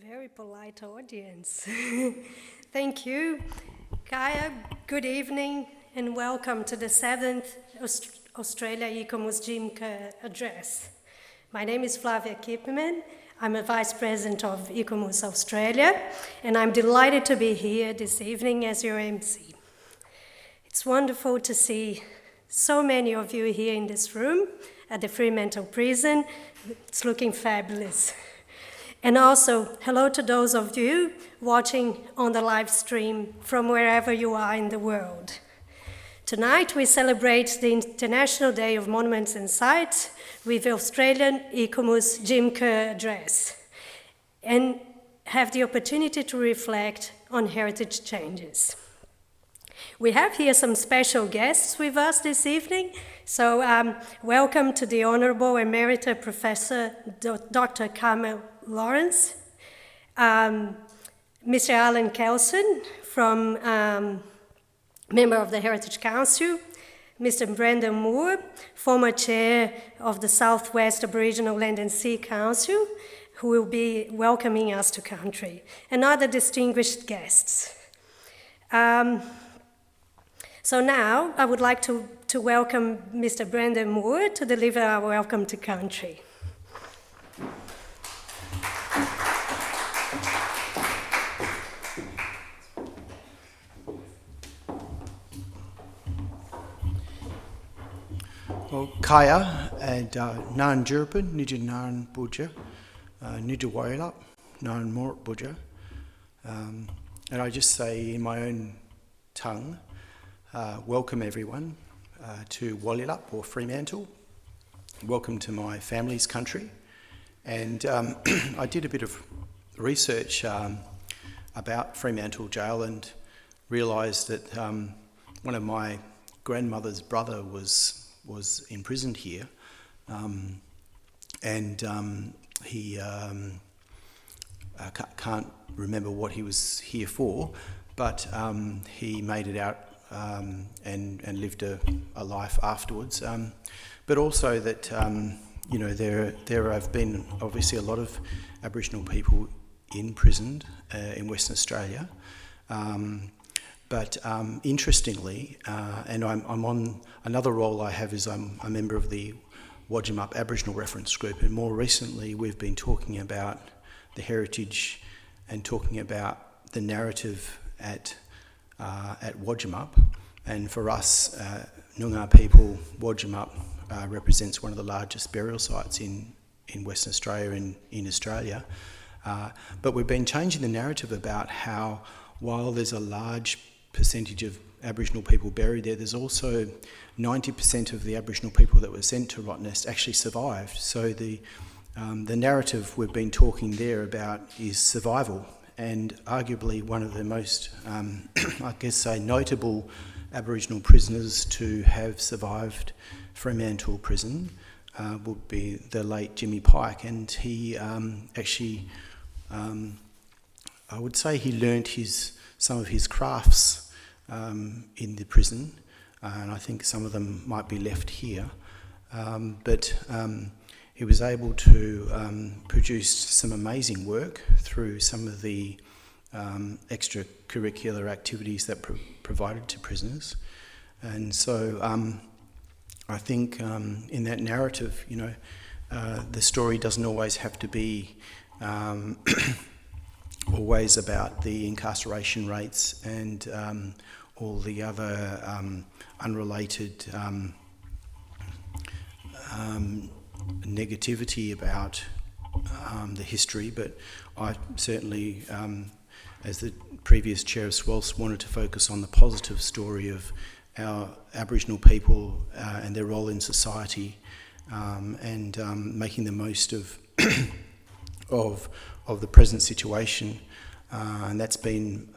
Very polite audience. Thank you. Kaya, good evening and welcome to the 7th Australia Ecomus Jim Kerr Address. My name is Flavia Kipperman. I'm a Vice President of Ecomus Australia and I'm delighted to be here this evening as your MC. It's wonderful to see so many of you here in this room at the Freemantle prison. It's looking fabulous. And also, hello to those of you watching on the live stream from wherever you are in the world. Tonight we celebrate the International Day of Monuments and Sites with the Australian Ecomus Jim Kerr Address and have the opportunity to reflect on heritage changes. We have here some special guests with us this evening, so welcome to the Honourable Emerita Professor Dr. Carmen Lawrence, Mr. Alan Kelson, member of the Heritage Council, Mr. Brendan Moore, former chair of the Southwest Aboriginal Land and Sea Council, who will be welcoming us to country, and other distinguished guests. So now I would like to welcome Mr. Brendan Moore to deliver our welcome to country. Well, Kaya and Nan Jurpan, Nija Nan Buja, Nija Wailap, Nan Mort Buja. And I just say in my own tongue, welcome everyone to Wailap or Freemantle. Welcome to my family's country. And I did a bit of research about Freemantle Jail and realised that one of my grandmother's brother was imprisoned here, he can't remember what he was here for, but he made it out and lived a life afterwards. But also that there have been obviously a lot of Aboriginal people imprisoned in Western Australia. But interestingly, and I'm on another role I have is I'm a member of the Wajimup Aboriginal Reference Group, and more recently we've been talking about the heritage and talking about the narrative at Wajimup. And for us, Noongar people, Wajimup represents one of the largest burial sites in Western Australia and in Australia. But we've been changing the narrative about how while there's a large percentage of Aboriginal people buried there, there's also 90% of the Aboriginal people that were sent to Rottnest actually survived. So the narrative we've been talking there about is survival, and arguably one of the most, notable Aboriginal prisoners to have survived Fremantle prison would be the late Jimmy Pike, and he actually, I would say he learnt some of his crafts in the prison, and I think some of them might be left here, but he was able to produce some amazing work through some of the extracurricular activities that provided to prisoners. And so I think in that narrative, the story doesn't always have to be always about the incarceration rates and all the other unrelated negativity about the history, but I certainly, as the previous chair of SWELS, wanted to focus on the positive story of our Aboriginal people and their role in society, and making the most of of the present situation, and that's been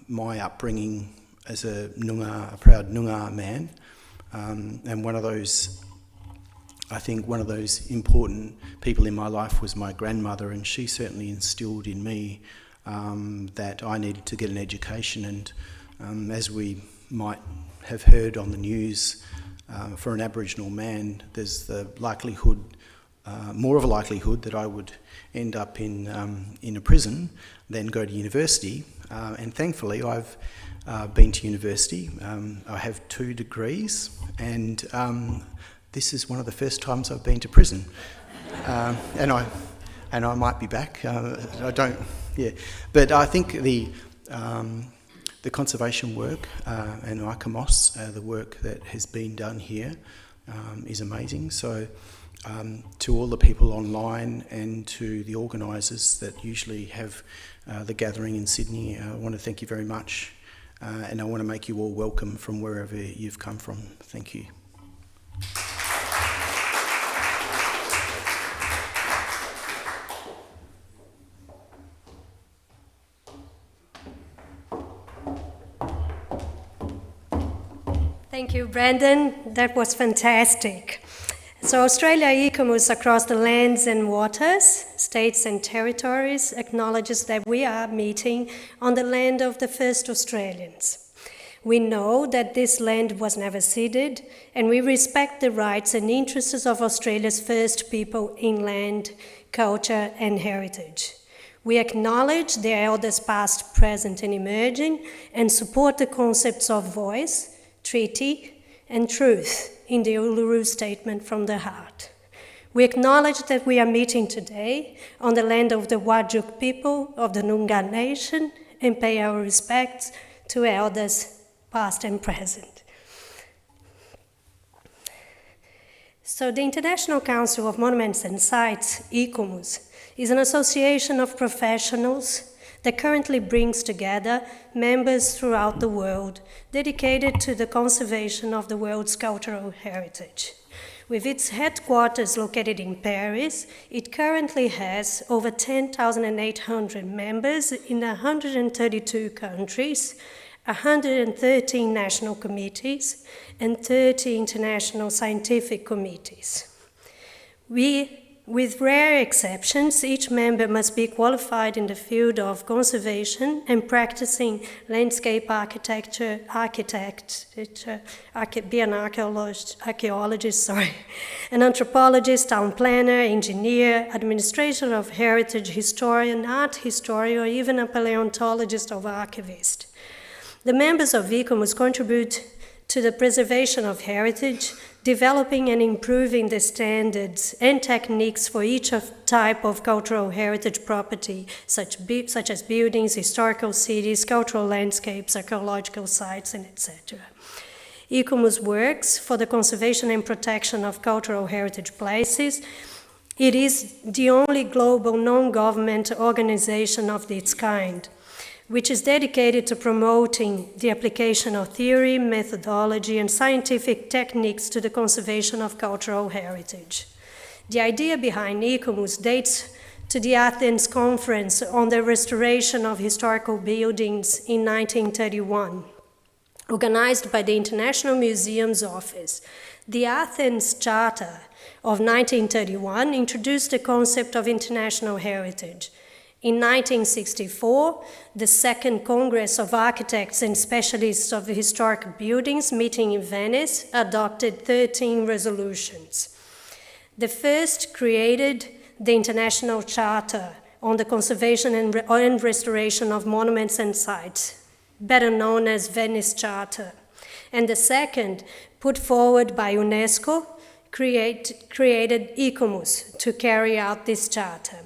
my upbringing as a proud Noongar man, and one of those important people in my life was my grandmother, and she certainly instilled in me that I needed to get an education, and as we might have heard on the news, for an Aboriginal man, there's the likelihood more of a likelihood that I would end up in a prison than go to university. And thankfully, I've been to university. I have 2 degrees, and this is one of the first times I've been to prison. And I might be back. I don't. Yeah, but I think the conservation work and ICOMOS, the work that has been done here, is amazing. So to all the people online and to the organisers that usually have the gathering in Sydney, I want to thank you very much, and I want to make you all welcome from wherever you've come from. Thank you. Thank you, Brandon. That was fantastic. So Australia ICOMOS across the lands and waters, states and territories acknowledges that we are meeting on the land of the first Australians. We know that this land was never ceded, and we respect the rights and interests of Australia's first people in land, culture and heritage. We acknowledge their elders past, present and emerging, and support the concepts of voice, treaty and truth in the Uluru Statement from the Heart. We acknowledge that we are meeting today on the land of the Whadjuk people of the Noongar Nation and pay our respects to elders past and present. So the International Council of Monuments and Sites, ICOMOS, is an association of professionals that currently brings together members throughout the world dedicated to the conservation of the world's cultural heritage. With its headquarters located in Paris, it currently has over 10,800 members in 132 countries, 113 national committees, and 30 international scientific committees. With rare exceptions, each member must be qualified in the field of conservation and practicing landscape architecture, be an archaeologist, an anthropologist, town planner, engineer, administrator of heritage, historian, art historian, or even a paleontologist or archivist. The members of ICOMOS contribute to the preservation of heritage, developing and improving the standards and techniques for each type of cultural heritage property, such as buildings, historical cities, cultural landscapes, archaeological sites, and etc. ICOMOS works for the conservation and protection of cultural heritage places. It is the only global non-government organization of its kind, which is dedicated to promoting the application of theory, methodology, and scientific techniques to the conservation of cultural heritage. The idea behind ICOMOS dates to the Athens Conference on the Restoration of Historical Buildings in 1931, organized by the International Museums Office. The Athens Charter of 1931 introduced the concept of international heritage. In 1964, the Second Congress of Architects and Specialists of Historic Buildings, meeting in Venice, adopted 13 resolutions. The first created the International Charter on the Conservation and Restoration of Monuments and Sites, better known as Venice Charter. And the second, put forward by UNESCO, created ICOMOS to carry out this charter.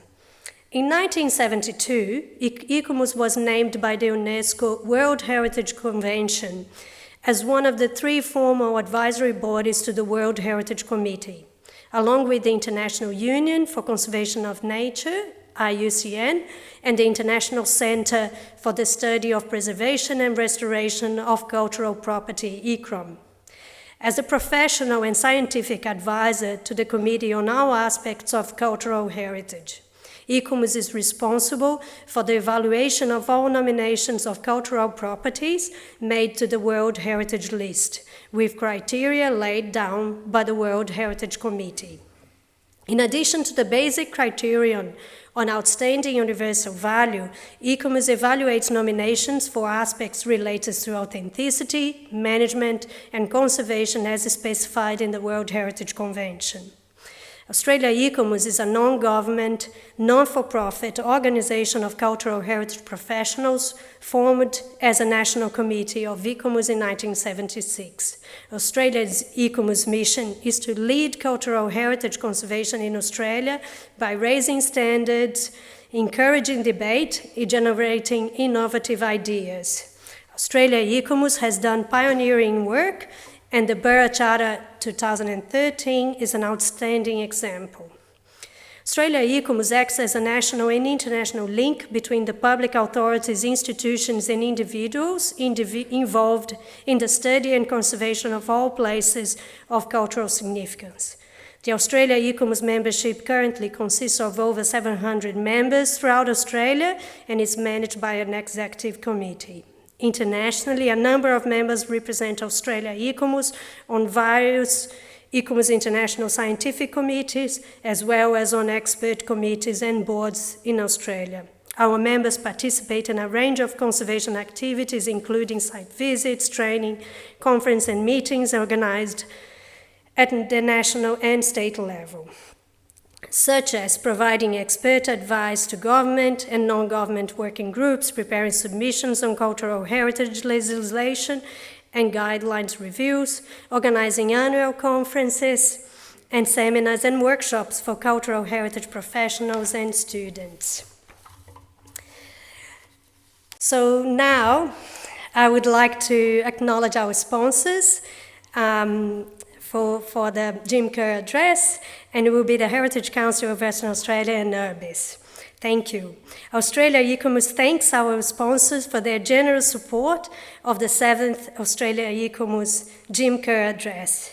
In 1972, ICOMOS was named by the UNESCO World Heritage Convention as one of the 3 formal advisory bodies to the World Heritage Committee, along with the International Union for Conservation of Nature, IUCN, and the International Center for the Study of Preservation and Restoration of Cultural Property, ICROM. As a professional and scientific advisor to the Committee on all aspects of cultural heritage, ICOMOS is responsible for the evaluation of all nominations of cultural properties made to the World Heritage List, with criteria laid down by the World Heritage Committee. In addition to the basic criterion on outstanding universal value, ICOMOS evaluates nominations for aspects related to authenticity, management, and conservation as specified in the World Heritage Convention. Australia Ecomus is a non-government, non-for-profit organization of cultural heritage professionals formed as a national committee of Ecomus in 1976. Australia's Ecomus mission is to lead cultural heritage conservation in Australia by raising standards, encouraging debate, and generating innovative ideas. Australia Ecomus has done pioneering work, and the Borough Charter 2013 is an outstanding example. Australia Ecomus acts as a national and international link between the public authorities, institutions, and individuals involved in the study and conservation of all places of cultural significance. The Australia Ecomus membership currently consists of over 700 members throughout Australia and is managed by an executive committee. Internationally, a number of members represent Australia Ecomus on various Ecomus International Scientific Committees, as well as on expert committees and boards in Australia. Our members participate in a range of conservation activities, including site visits, training, conference and meetings organized at the national and state level, such as providing expert advice to government and non-government working groups, preparing submissions on cultural heritage legislation and guidelines reviews, organizing annual conferences and seminars and workshops for cultural heritage professionals and students. So now I would like to acknowledge our sponsors for the Jim Kerr Address, and it will be the Heritage Council of Western Australia and Urbis. Thank you. Australia Ecomus thanks our sponsors for their generous support of the 7th Australia Ecomus Jim Kerr Address.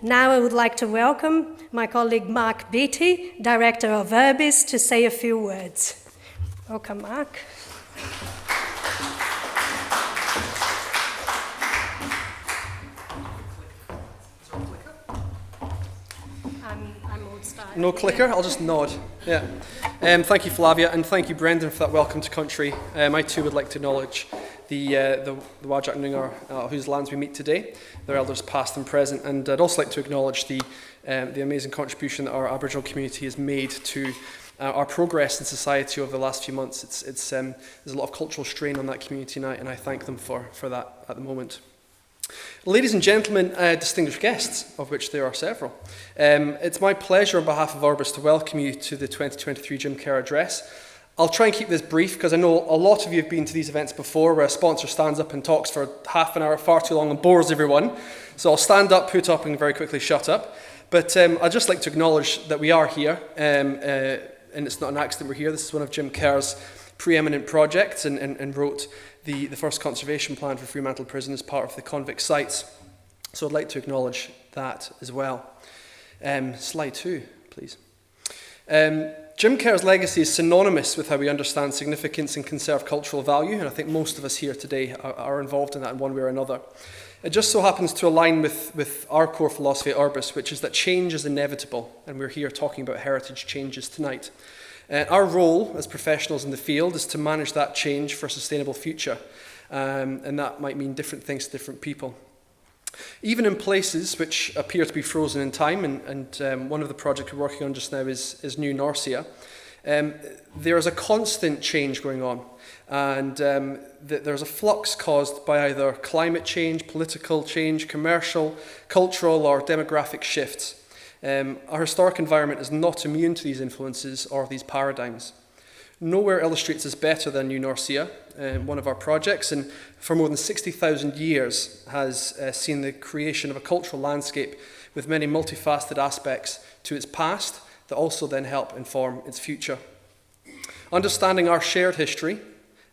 Now I would like to welcome my colleague Mark Beattie, Director of Urbis, to say a few words. Welcome, Mark. No clicker, I'll just nod. Yeah. Thank you, Flavia, and thank you, Brendan, for that welcome to country. I too would like to acknowledge the Whadjuk Noongar, whose lands we meet today, their elders past and present, and I'd also like to acknowledge the amazing contribution that our Aboriginal community has made to our progress in society over the last few months. There's a lot of cultural strain on that community now, and I thank them for that at the moment. Ladies and gentlemen, distinguished guests, of which there are several, it's my pleasure on behalf of Urbis to welcome you to the 2023 Jim Kerr Address. I'll try and keep this brief because I know a lot of you have been to these events before where a sponsor stands up and talks for half an hour, far too long, and bores everyone. So I'll stand up, put up, and very quickly shut up. But I'd just like to acknowledge that we are here, and it's not an accident we're here. This is one of Jim Kerr's preeminent projects and wrote the first conservation plan for Freemantle Prison as part of the convict sites. So I'd like to acknowledge that as well. Slide 2, please. Jim Kerr's legacy is synonymous with how we understand significance and conserve cultural value, and I think most of us here today are involved in that in one way or another. It just so happens to align with our core philosophy at Urbis, which is that change is inevitable, and we're here talking about heritage changes tonight. Our role as professionals in the field is to manage that change for a sustainable future, and that might mean different things to different people. Even in places which appear to be frozen in time, and one of the projects we're working on just now is New Norcia, there is a constant change going on, and there's a flux caused by either climate change, political change, commercial, cultural or demographic shifts. Our historic environment is not immune to these influences or these paradigms. Nowhere illustrates this better than New Norcia, one of our projects, and for more than 60,000 years has seen the creation of a cultural landscape with many multifaceted aspects to its past that also then help inform its future. Understanding our shared history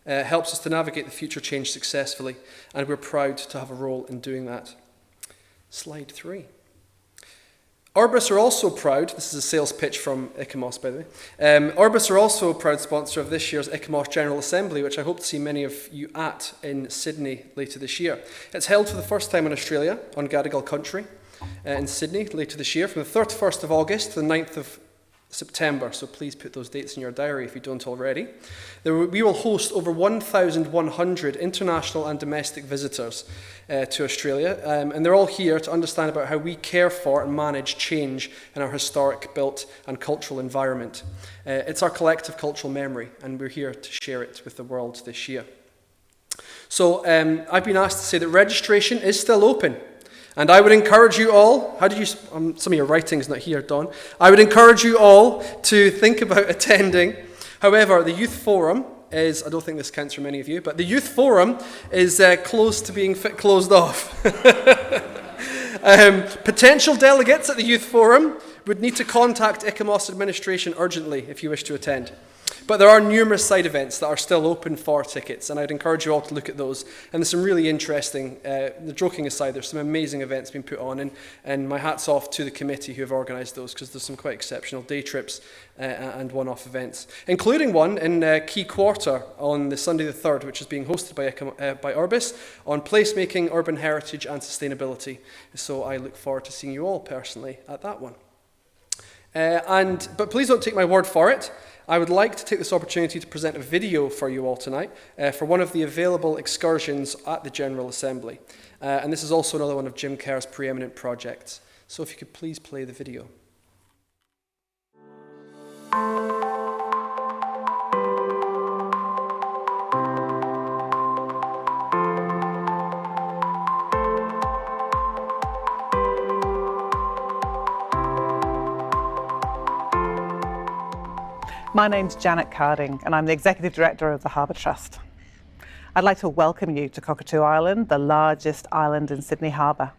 helps us to navigate the future change successfully, and we're proud to have a role in doing that. Slide 3. Urbis are also proud, this is a sales pitch from ICOMOS by the way, Urbis are also a proud sponsor of this year's ICOMOS General Assembly, which I hope to see many of you at in Sydney later this year. It's held for the first time in Australia on Gadigal country in Sydney later this year from the 31st of August to the 9th of September, so please put those dates in your diary if you don't already. We will host over 1,100 international and domestic visitors to Australia, and they're all here to understand about how we care for and manage change in our historic, built and cultural environment. It's our collective cultural memory, and we're here to share it with the world this year. So I've been asked to say that registration is still open. And I would encourage you all, some of your writing's not here, Don. I would encourage you all to think about attending. However, the Youth Forum is, I don't think this counts for many of you, but the Youth Forum is close to being closed off. Potential delegates at the Youth Forum would need to contact ICOMOS administration urgently if you wish to attend. But there are numerous side events that are still open for tickets, and I'd encourage you all to look at those. And there's some really interesting, the joking aside, there's some amazing events being put on, and my hat's off to the committee who have organised those, because there's some quite exceptional day trips and one-off events, including one in Key Quarter on the Sunday the 3rd, which is being hosted by Urbis on placemaking, urban heritage and sustainability. So I look forward to seeing you all personally at that one. But please don't take my word for it. I would like to take this opportunity to present a video for you all tonight for one of the available excursions at the General Assembly. And this is also another one of Jim Kerr's preeminent projects. So if you could please play the video. My name's Janet Carding, and I'm the Executive Director of the Harbour Trust. I'd like to welcome you to Cockatoo Island, the largest island in Sydney Harbour.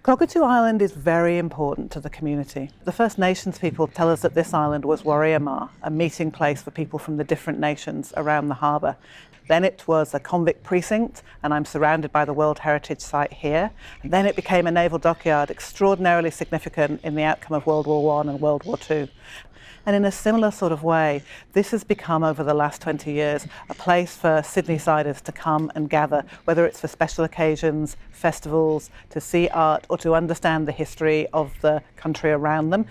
Cockatoo Island is very important to the community. The First Nations people tell us that this island was Warriamar, a meeting place for people from the different nations around the harbour. Then it was a convict precinct, and I'm surrounded by the World Heritage Site here. And then it became a naval dockyard, extraordinarily significant in the outcome of World War I and World War II. And in a similar sort of way, this has become, over the last 20 years, a place for Sydney-siders to come and gather, whether it's for special occasions, festivals, to see art, or to understand the history of the country around them.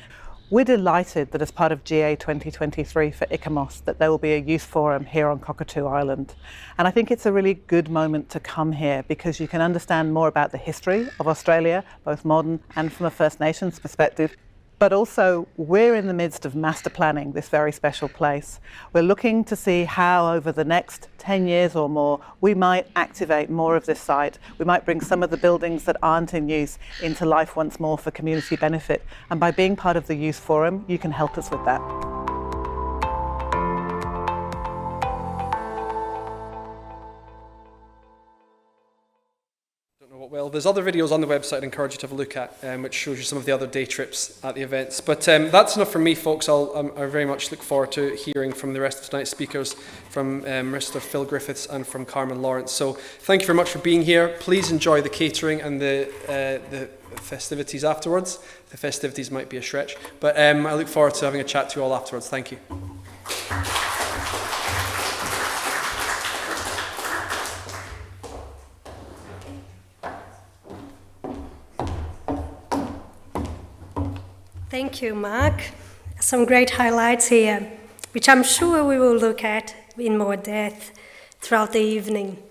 We're delighted that as part of GA 2023 for ICOMOS, that there will be a youth forum here on Cockatoo Island. And I think it's a really good moment to come here because you can understand more about the history of Australia, both modern and from a First Nations perspective. But also, we're in the midst of master planning this very special place. We're looking to see how over the next 10 years or more, we might activate more of this site. We might bring some of the buildings that aren't in use into life once more for community benefit. And by being part of the Youth Forum, you can help us with that. Well, there's other videos on the website I'd encourage you to have a look at, which shows you some of the other day trips at the events. But that's enough from me, folks. I very much look forward to hearing from the rest of tonight's speakers, from Mr. Phil Griffiths and from Carmen Lawrence. So thank you very much for being here. Please enjoy the catering and the festivities afterwards. The festivities might be a stretch, but I look forward to having a chat to you all afterwards. Thank you. Thank you, Mark. Some great highlights here, which I'm sure we will look at in more depth throughout the evening.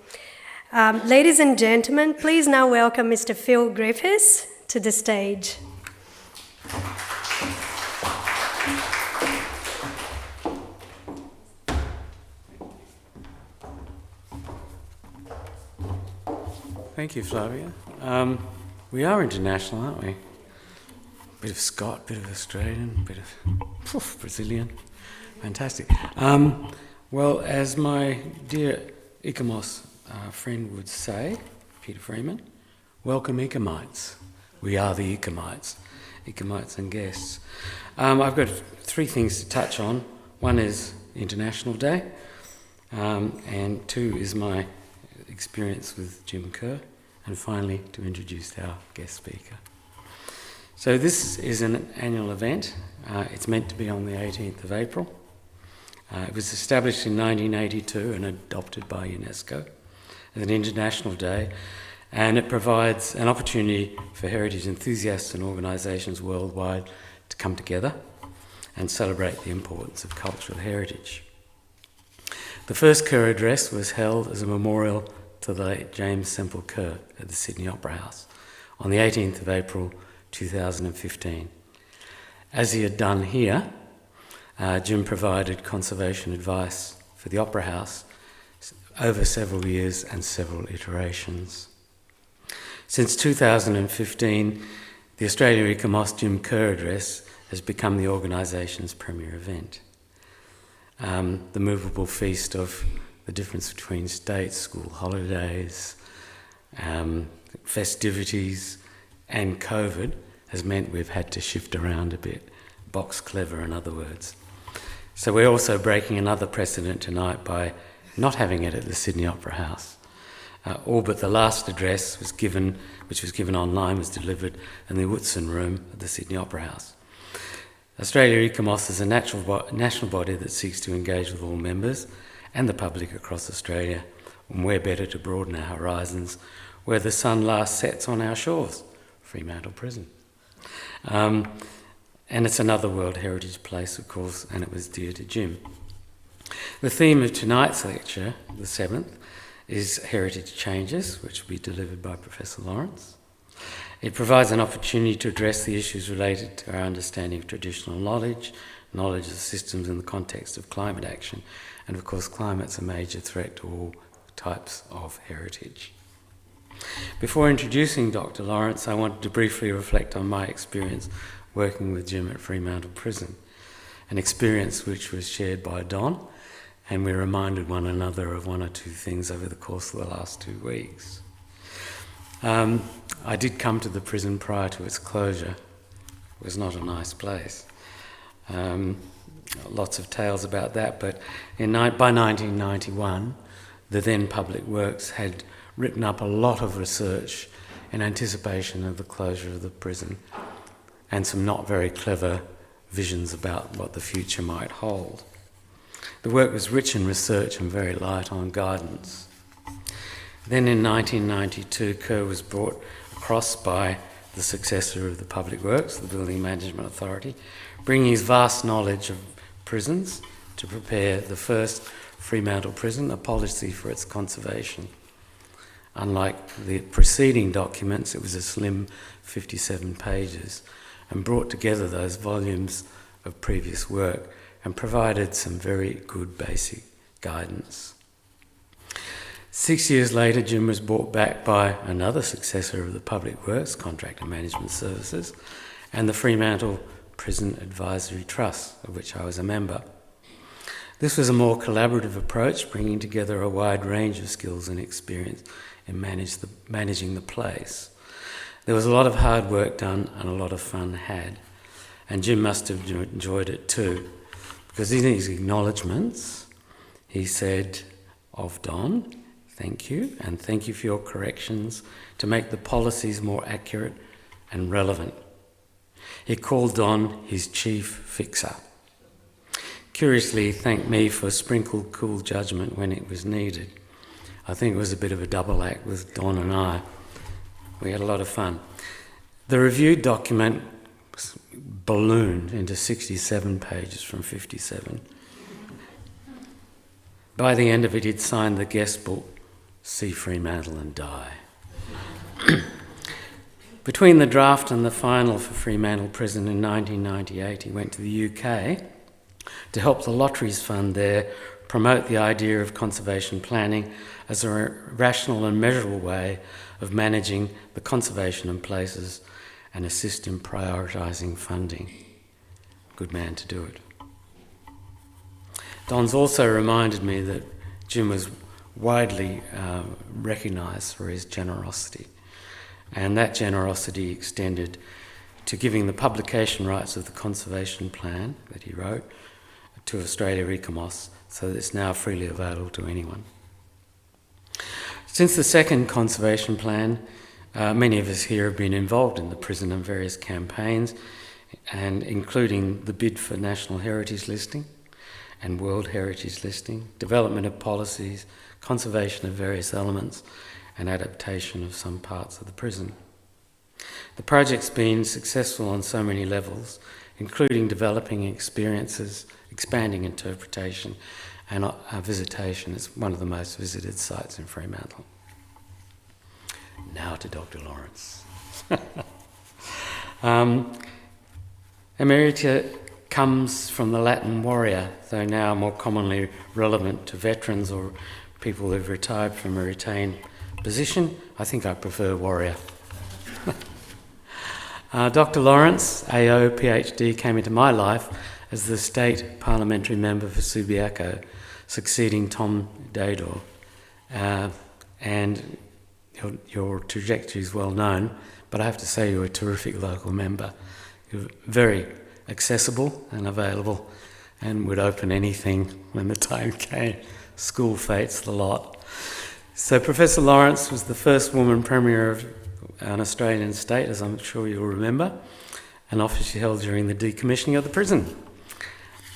Ladies and gentlemen, please now welcome Mr. Phil Griffiths to the stage. Thank you, Flavia. We are international, aren't we? Bit of Scot, bit of Australian, bit of Brazilian. Fantastic. Well, as my dear ICOMOS friend would say, Peter Freeman, welcome ICOMites. We are the ICOMites and guests. I've got three things to touch on. One is International Day, and two is my experience with Jim Kerr, and finally to introduce our guest speaker. So this is an annual event. It's meant to be on the 18th of April. It was established in 1982 and adopted by UNESCO as an international day, and it provides an opportunity for heritage enthusiasts and organisations worldwide to come together and celebrate the importance of cultural heritage. The first Kerr Address was held as a memorial to the late James Semple Kerr at the Sydney Opera House on the 18th of April 2015. As he had done here, Jim provided conservation advice for the Opera House over several years and several iterations. Since 2015, the Australia Ecomos Jim Kerr Address has become the organisation's premier event. The movable feast of the difference between state, school holidays, festivities and COVID has meant we've had to shift around a bit, box clever in other words. So we're also breaking another precedent tonight by not having it at the Sydney Opera House. All but the last address which was given online, was delivered in the Woodson Room at the Sydney Opera House. Australia Ecomos is a national body that seeks to engage with all members and the public across Australia, and where better to broaden our horizons where the sun last sets on our shores, Freemantle Prison. And it's another World Heritage Place, of course, and it was dear to Jim. The theme of tonight's lecture, the 7th, is Heritage Changes, which will be delivered by Professor Lawrence. It provides an opportunity to address the issues related to our understanding of traditional knowledge of systems in the context of climate action, and of course climate's a major threat to all types of heritage. Before introducing Dr. Lawrence, I wanted to briefly reflect on my experience working with Jim at Fremantle Prison, an experience which was shared by Don, and we reminded one another of one or two things over the course of the last 2 weeks. I did come to the prison prior to its closure. It was not a nice place. Lots of tales about that, but by 1991, the then Public Works had written up a lot of research in anticipation of the closure of the prison and some not very clever visions about what the future might hold. The work was rich in research and very light on guidance. Then in 1992, Kerr was brought across by the successor of the Public Works, the Building Management Authority, bringing his vast knowledge of prisons to prepare the first Fremantle prison, a policy for its conservation. Unlike the preceding documents, it was a slim 57 pages and brought together those volumes of previous work and provided some very good basic guidance. 6 years later, Jim was brought back by another successor of the Public Works, Contractor Management Services, and the Fremantle Prison Advisory Trust, of which I was a member. This was a more collaborative approach, bringing together a wide range of skills and experience in managing the place. There was a lot of hard work done and a lot of fun had, and Jim must have enjoyed it too, because in his acknowledgements, he said of Don, "Thank you, and thank you for your corrections to make the policies more accurate and relevant." He called Don his chief fixer. Curiously, he thanked me for sprinkled cool judgment when it was needed. I think it was a bit of a double act with Don and I. We had a lot of fun. The reviewed document ballooned into 67 pages from 57. By the end of it, he'd signed the guest book, "See Fremantle and Die." Between the draft and the final for Fremantle Prison in 1998, he went to the UK to help the Lotteries Fund there promote the idea of conservation planning as a rational and measurable way of managing the conservation in places and assist in prioritising funding. Good man to do it. Don's also reminded me that Jim was widely recognised for his generosity, and that generosity extended to giving the publication rights of the conservation plan that he wrote to Australia Ecomos, so that it's now freely available to anyone. Since the second conservation plan, many of us here have been involved in the prison and various campaigns, and including the bid for National Heritage Listing and World Heritage Listing, development of policies, conservation of various elements, and adaptation of some parts of the prison. The project's been successful on so many levels including developing experiences, expanding interpretation, and visitation. It's one of the most visited sites in Fremantle. Now to Dr. Lawrence. Emerita comes from the Latin warrior, though now more commonly relevant to veterans or people who've retired from a retained position. I think I prefer warrior. Dr. Lawrence, AO, PhD, came into my life as the state parliamentary member for Subiaco, succeeding Tom Dador. And your trajectory is well known, but I have to say you're a terrific local member. You're very accessible and available and would open anything when the time came. School fates, the lot. So Professor Lawrence was the first woman Premier of an Australian state, as I'm sure you'll remember, an office she held during the decommissioning of the prison.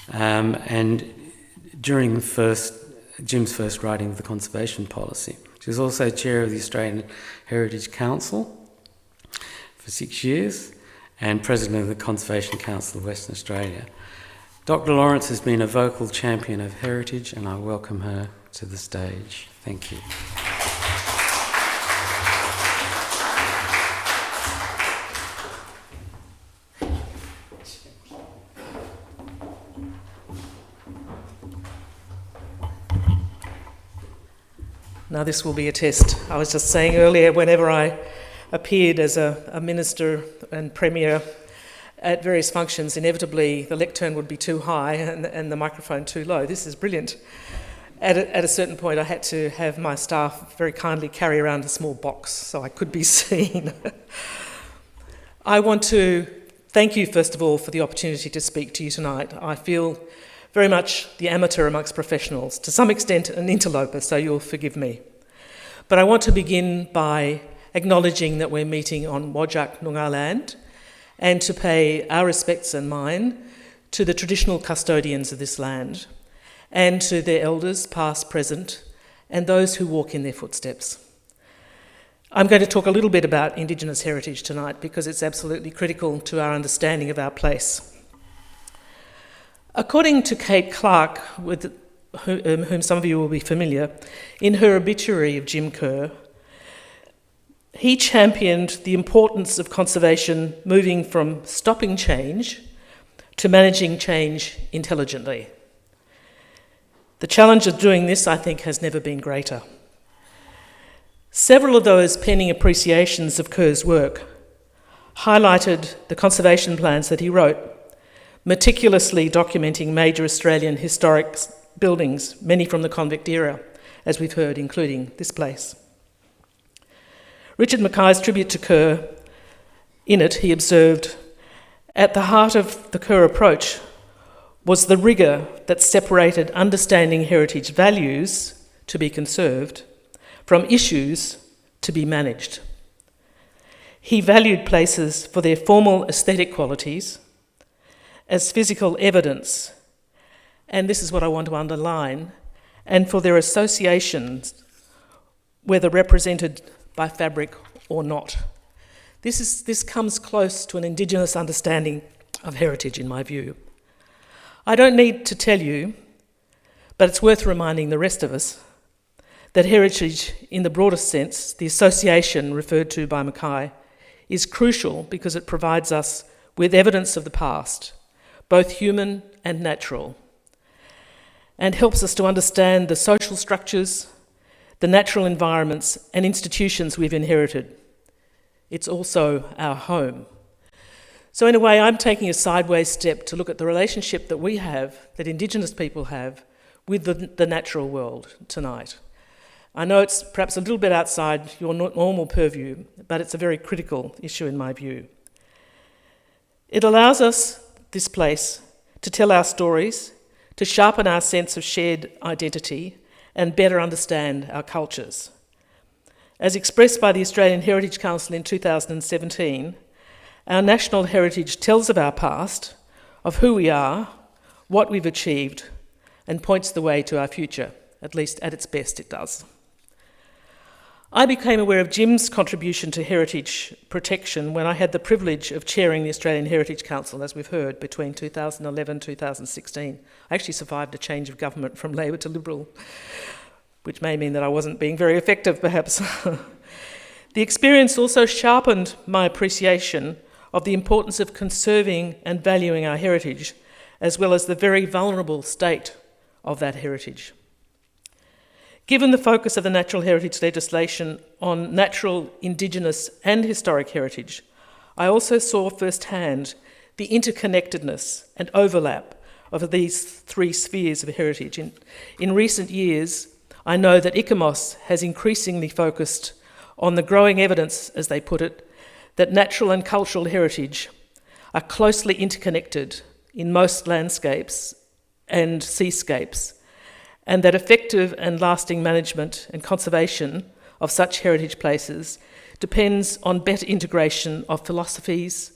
And during Jim's first writing of the conservation policy. She was also chair of the Australian Heritage Council for 6 years and president of the Conservation Council of Western Australia. Dr. Lawrence has been a vocal champion of heritage, and I welcome her to the stage. Thank you. Now this will be a test. I was just saying earlier, whenever I appeared as a minister and premier at various functions, inevitably the lectern would be too high and the microphone too low. This is brilliant. At a certain point I had to have my staff very kindly carry around a small box so I could be seen. I want to thank you first of all for the opportunity to speak to you tonight. I feel very much the amateur amongst professionals, to some extent an interloper, so you'll forgive me. But I want to begin by acknowledging that we're meeting on Whadjuk Noongar land and to pay our respects and mine to the traditional custodians of this land and to their elders, past, present, and those who walk in their footsteps. I'm going to talk a little bit about Indigenous heritage tonight because it's absolutely critical to our understanding of our place. According to Kate Clark, with whom some of you will be familiar, in her obituary of Jim Kerr, he championed the importance of conservation moving from stopping change to managing change intelligently. The challenge of doing this, I think, has never been greater. Several of those penning appreciations of Kerr's work highlighted the conservation plans that he wrote, meticulously documenting major Australian historic buildings, many from the convict era, as we've heard, including this place. Richard Mackay's tribute to Kerr, in it, he observed, "At the heart of the Kerr approach was the rigour that separated understanding heritage values to be conserved from issues to be managed. He valued places for their formal aesthetic qualities as physical evidence, and this is what I want to underline, and for their associations, whether represented by fabric or not." This comes close to an Indigenous understanding of heritage, in my view. I don't need to tell you, but it's worth reminding the rest of us, that heritage, in the broadest sense, the association referred to by Mackay, is crucial because it provides us with evidence of the past, both human and natural, and helps us to understand the social structures, the natural environments and institutions we've inherited. It's also our home. So in a way, I'm taking a sideways step to look at the relationship that we have, that Indigenous people have, with the natural world tonight. I know it's perhaps a little bit outside your normal purview, but it's a very critical issue in my view. It allows us, this place, to tell our stories, to sharpen our sense of shared identity and better understand our cultures. As expressed by the Australian Heritage Council in 2017, our national heritage tells of our past, of who we are, what we've achieved, and points the way to our future. At least at its best it does. I became aware of Jim's contribution to heritage protection when I had the privilege of chairing the Australian Heritage Council, as we've heard, between 2011 and 2016. I actually survived a change of government from Labor to Liberal, which may mean that I wasn't being very effective, perhaps. The experience also sharpened my appreciation of the importance of conserving and valuing our heritage, as well as the very vulnerable state of that heritage. Given the focus of the natural heritage legislation on natural, Indigenous and historic heritage, I also saw firsthand the interconnectedness and overlap of these three spheres of heritage. In recent years, I know that ICOMOS has increasingly focused on the growing evidence, as they put it, that natural and cultural heritage are closely interconnected in most landscapes and seascapes, and that effective and lasting management and conservation of such heritage places depends on better integration of philosophies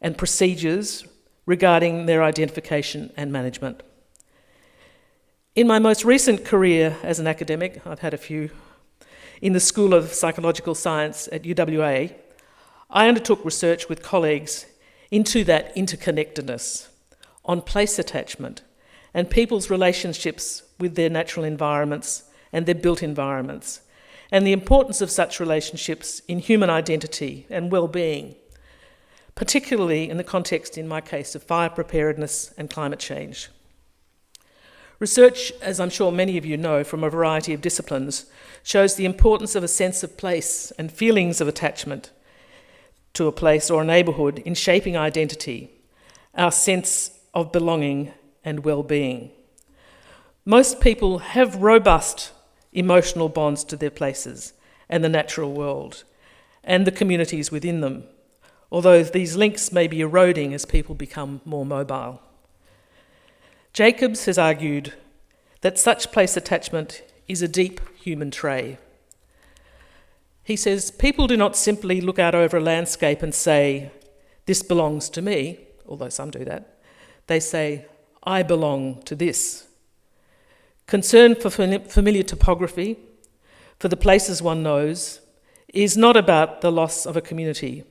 and procedures regarding their identification and management. In my most recent career as an academic, I've had a few, in the School of Psychological Science at UWA, I undertook research with colleagues into that interconnectedness, on place attachment, and people's relationships with their natural environments and their built environments, and the importance of such relationships in human identity and well-being, particularly in the context, in my case, of fire preparedness and climate change. Research, as I'm sure many of you know from a variety of disciplines, shows the importance of a sense of place and feelings of attachment to a place or a neighbourhood in shaping identity, our sense of belonging and well-being. Most people have robust emotional bonds to their places and the natural world and the communities within them, although these links may be eroding as people become more mobile. Jacobs has argued that such place attachment is a deep human trait. He says, people do not simply look out over a landscape and say, this belongs to me, although some do that. They say, I belong to this. Concern for familiar topography, for the places one knows, is not about the loss of a community,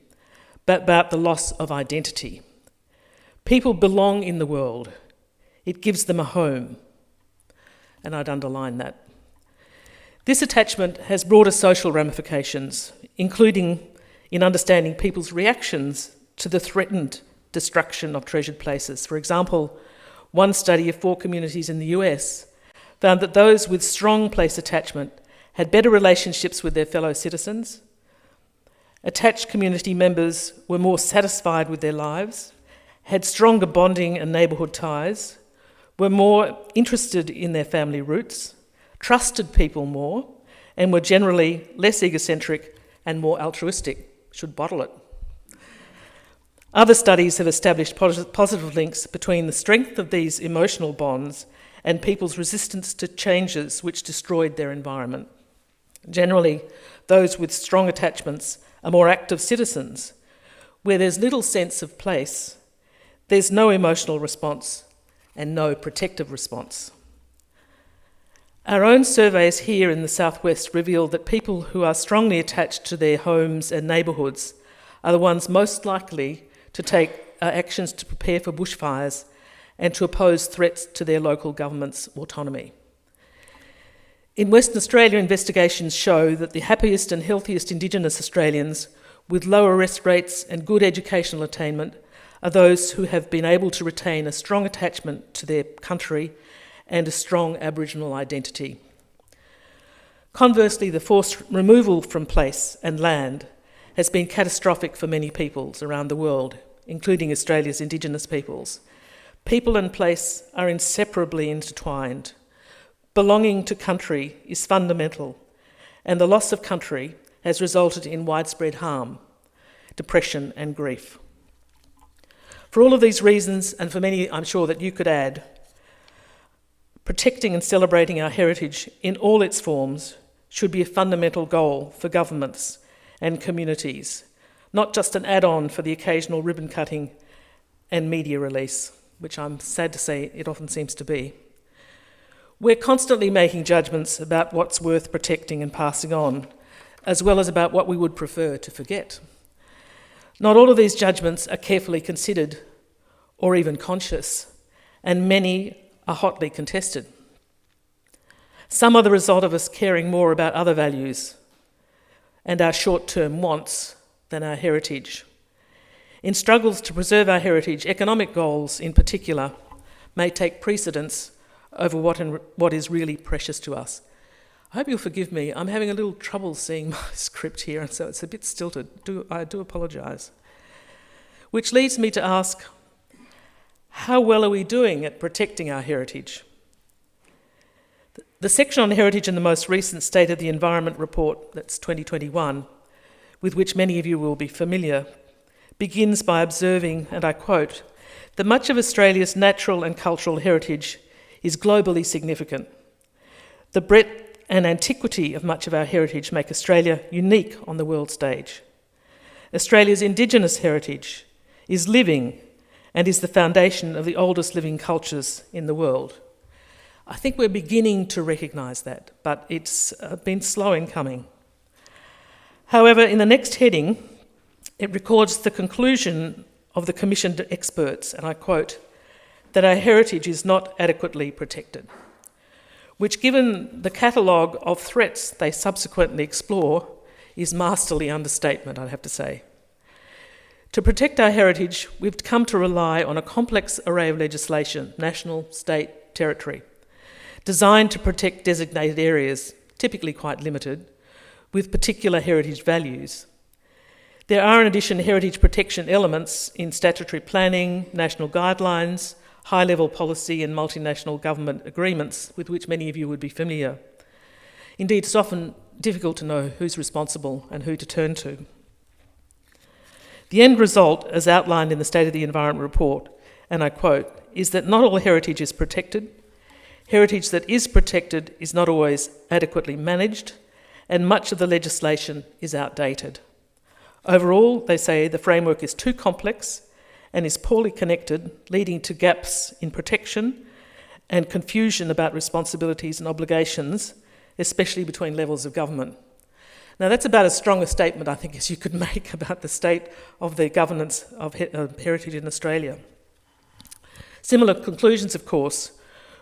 but about the loss of identity. People belong in the world. It gives them a home. And I'd underline that. This attachment has broader social ramifications, including in understanding people's reactions to the threatened destruction of treasured places. For example, one study of 4 communities in the US found that those with strong place attachment had better relationships with their fellow citizens. Attached community members were more satisfied with their lives, had stronger bonding and neighbourhood ties, were more interested in their family roots, trusted people more, and were generally less egocentric and more altruistic. Should bottle it. Other studies have established positive links between the strength of these emotional bonds and people's resistance to changes which destroyed their environment. Generally, those with strong attachments are more active citizens. Where there's little sense of place, there's no emotional response and no protective response. Our own surveys here in the southwest reveal that people who are strongly attached to their homes and neighbourhoods are the ones most likely to take actions to prepare for bushfires and to oppose threats to their local government's autonomy. In Western Australia, investigations show that the happiest and healthiest Indigenous Australians with low arrest rates and good educational attainment are those who have been able to retain a strong attachment to their country and a strong Aboriginal identity. Conversely, the forced removal from place and land has been catastrophic for many peoples around the world, including Australia's Indigenous peoples. People and place are inseparably intertwined. Belonging to country is fundamental, and the loss of country has resulted in widespread harm, depression and grief. For all of these reasons, and for many I'm sure that you could add, protecting and celebrating our heritage in all its forms should be a fundamental goal for governments and communities, not just an add-on for the occasional ribbon cutting and media release, which I'm sad to say it often seems to be. We're constantly making judgments about what's worth protecting and passing on, as well as about what we would prefer to forget. Not all of these judgments are carefully considered or even conscious, and many are hotly contested. Some are the result of us caring more about other values and our short-term wants than our heritage. In struggles to preserve our heritage, economic goals in particular may take precedence over what is really precious to us. I hope you'll forgive me. I'm having a little trouble seeing my script here, and so it's a bit stilted. I do apologise. Which leads me to ask, how well are we doing at protecting our heritage? The section on heritage in the most recent State of the Environment report, that's 2021, with which many of you will be familiar, begins by observing, and I quote, that much of Australia's natural and cultural heritage is globally significant. The breadth and antiquity of much of our heritage make Australia unique on the world stage. Australia's Indigenous heritage is living and is the foundation of the oldest living cultures in the world. I think we're beginning to recognise that, but it's been slow in coming. However, in the next heading, it records the conclusion of the commissioned experts, and I quote, that our heritage is not adequately protected, which, given the catalogue of threats they subsequently explore, is masterly understatement, I'd have to say. To protect our heritage, we've come to rely on a complex array of legislation, national, state, territory, designed to protect designated areas, typically quite limited, with particular heritage values. There are in addition heritage protection elements in statutory planning, national guidelines, high-level policy and multinational government agreements with which many of you would be familiar. Indeed, it's often difficult to know who's responsible and who to turn to. The end result, as outlined in the State of the Environment report, and I quote, is that not all heritage is protected. Heritage that is protected is not always adequately managed, and much of the legislation is outdated. Overall, they say the framework is too complex and is poorly connected, leading to gaps in protection and confusion about responsibilities and obligations, especially between levels of government. Now, that's about as strong a statement, I think, as you could make about the state of the governance of heritage in Australia. Similar conclusions, of course,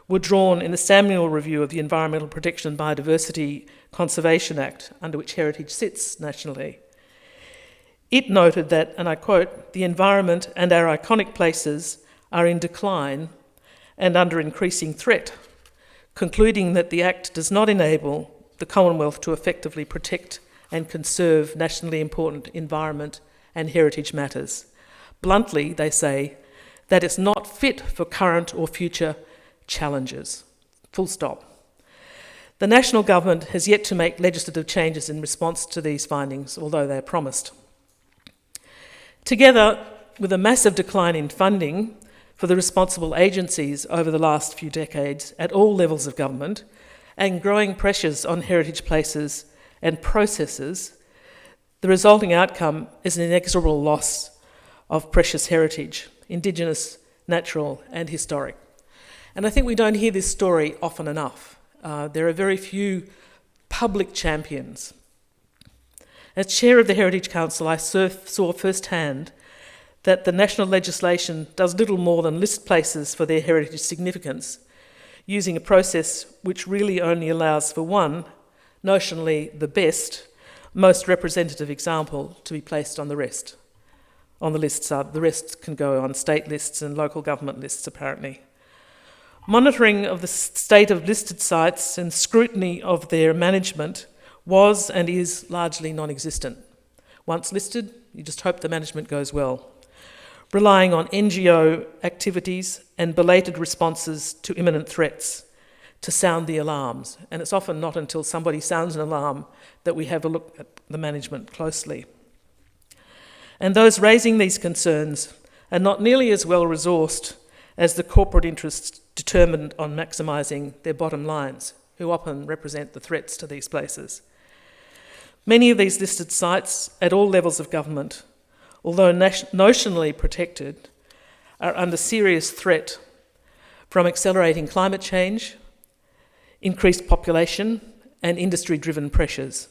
were drawn in the Samuel Review of the Environmental Protection and Biodiversity Conservation Act, under which heritage sits nationally. It noted that, and I quote, the environment and our iconic places are in decline and under increasing threat, concluding that the Act does not enable the Commonwealth to effectively protect and conserve nationally important environment and heritage matters. Bluntly, they say that it's not fit for current or future challenges. Full stop. The national government has yet to make legislative changes in response to these findings, although they are promised. Together with a massive decline in funding for the responsible agencies over the last few decades at all levels of government and growing pressures on heritage places and processes, the resulting outcome is an inexorable loss of precious heritage, Indigenous, natural and historic. And I think we don't hear this story often enough. There are very few public champions. As chair of the Heritage Council, I saw firsthand that the national legislation does little more than list places for their heritage significance, using a process which really only allows for one, notionally the best, most representative example to be placed on the rest. On the lists, the rest can go on state lists and local government lists, apparently. Monitoring of the state of listed sites and scrutiny of their management was and is largely non-existent. Once listed, you just hope the management goes well, relying on NGO activities and belated responses to imminent threats to sound the alarms. And it's often not until somebody sounds an alarm that we have a look at the management closely. And those raising these concerns are not nearly as well resourced as the corporate interests determined on maximising their bottom lines, who often represent the threats to these places. Many of these listed sites at all levels of government, although notionally protected, are under serious threat from accelerating climate change, increased population and industry-driven pressures.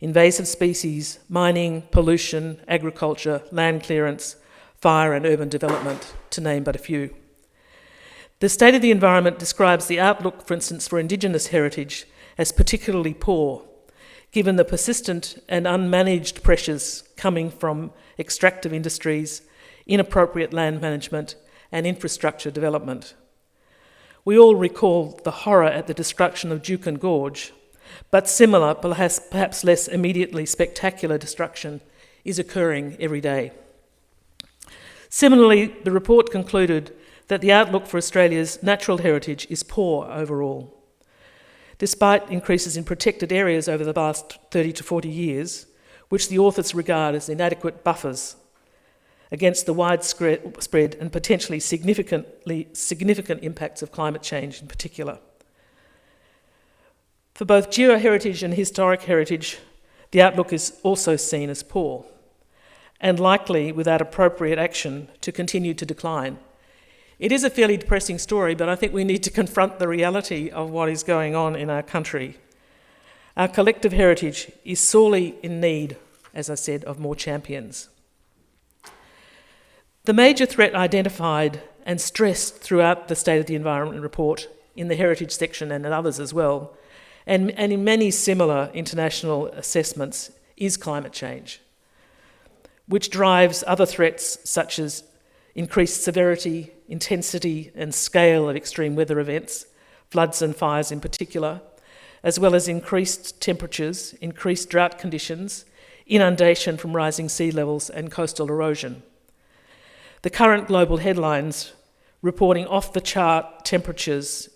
invasive species, mining, pollution, agriculture, land clearance, fire and urban development, to name but a few. The state of the environment describes the outlook, for instance, for Indigenous heritage as particularly poor, given the persistent and unmanaged pressures coming from extractive industries, inappropriate land management, and infrastructure development. We all recall the horror at the destruction of Juukan Gorge, but similar, perhaps less immediately spectacular destruction is occurring every day. Similarly, the report concluded that the outlook for Australia's natural heritage is poor overall. Despite increases in protected areas over the last 30 to 40 years, which the authors regard as inadequate buffers against the widespread and potentially significant impacts of climate change in particular. For both geoheritage and historic heritage, the outlook is also seen as poor, and likely, without appropriate action, to continue to decline. It is a fairly depressing story, but I think we need to confront the reality of what is going on in our country. Our collective heritage is sorely in need, as I said, of more champions. The major threat identified and stressed throughout the State of the Environment report, in the heritage section and in others as well, and in many similar international assessments, is climate change, which drives other threats such as increased severity, intensity and scale of extreme weather events, floods and fires in particular, as well as increased temperatures, increased drought conditions, inundation from rising sea levels and coastal erosion. The current global headlines reporting off-the-chart temperatures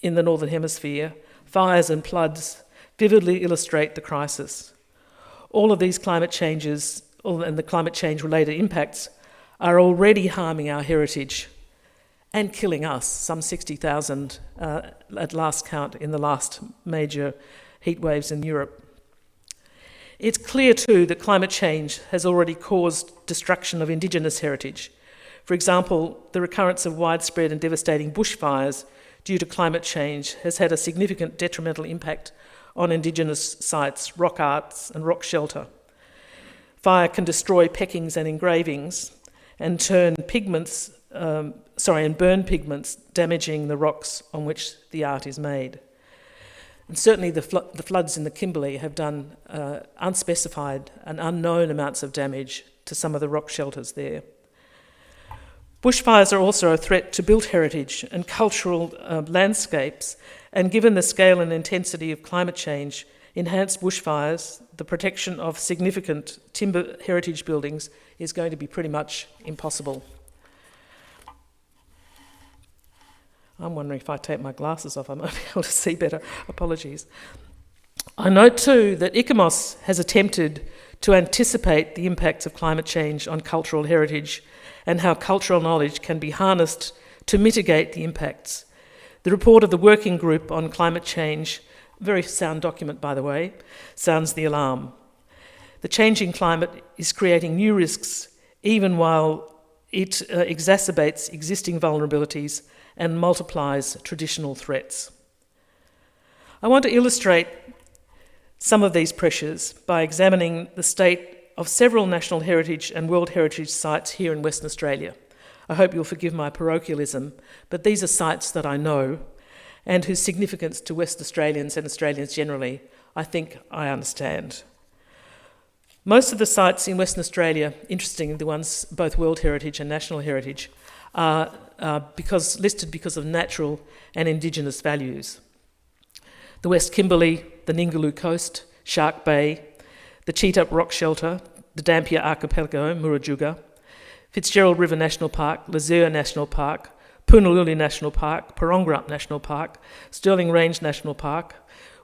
in the Northern Hemisphere, fires and floods, vividly illustrate the crisis. All of these climate changes and the climate change-related impacts are already harming our heritage and killing us, some 60,000 at last count in the last major heat waves in Europe. It's clear too that climate change has already caused destruction of Indigenous heritage. For example, the recurrence of widespread and devastating bushfires due to climate change has had a significant detrimental impact on Indigenous sites, rock arts and rock shelter. Fire can destroy peckings and engravings and burn pigments, damaging the rocks on which the art is made. And certainly the floods in the Kimberley have done unspecified and unknown amounts of damage to some of the rock shelters there. Bushfires are also a threat to built heritage and cultural landscapes, and given the scale and intensity of climate change, enhanced bushfires, the protection of significant timber heritage buildings is going to be pretty much impossible. I'm wondering if I take my glasses off, I might be able to see better. Apologies. I note too that ICOMOS has attempted to anticipate the impacts of climate change on cultural heritage and how cultural knowledge can be harnessed to mitigate the impacts. The report of the Working Group on Climate Change, very sound document by the way, sounds the alarm. The changing climate is creating new risks even while it exacerbates existing vulnerabilities and multiplies traditional threats. I want to illustrate some of these pressures by examining the state of several national heritage and world heritage sites here in Western Australia. I hope you'll forgive my parochialism, but these are sites that I know and whose significance to West Australians and Australians generally, I think I understand. Most of the sites in Western Australia, interesting, the ones both World Heritage and National Heritage, are listed because of natural and Indigenous values. The West Kimberley, the Ningaloo Coast, Shark Bay, the Cheetah Rock Shelter, the Dampier Archipelago, Murujuga, Fitzgerald River National Park, Lizure National Park, Poonaluli National Park, Parongarup National Park, Stirling Range National Park,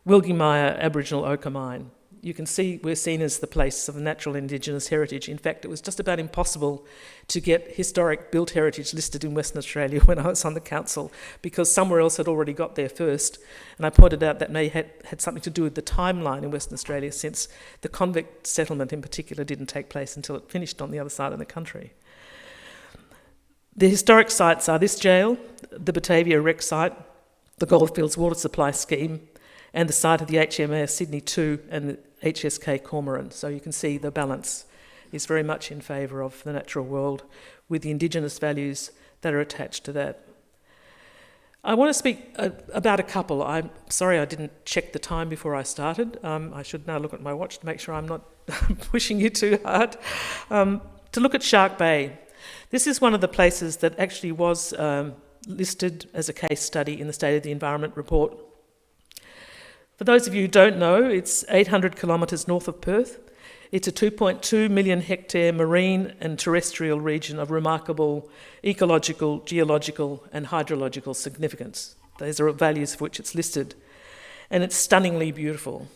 Wilgimaya Aboriginal Ochre Mine. You can see we're seen as the place of natural Indigenous heritage. In fact, it was just about impossible to get historic built heritage listed in Western Australia when I was on the council because somewhere else had already got there first. And I pointed out that may had something to do with the timeline in Western Australia since the convict settlement in particular didn't take place until it finished on the other side of the country. The historic sites are this jail, the Batavia Wreck site, the Goldfields Water Supply Scheme, and the site of the HMAS Sydney 2 and the HSK cormorant. So you can see the balance is very much in favour of the natural world with the indigenous values that are attached to that. I want to speak about a couple. I'm sorry I didn't check the time before I started. I should now look at my watch to make sure I'm not pushing you too hard. To look at Shark Bay. This is one of the places that actually was listed as a case study in the State of the Environment report. For those of you who don't know, it's 800 kilometres north of Perth. It's a 2.2 million hectare marine and terrestrial region of remarkable ecological, geological and hydrological significance. Those are values for which it's listed. And it's stunningly beautiful.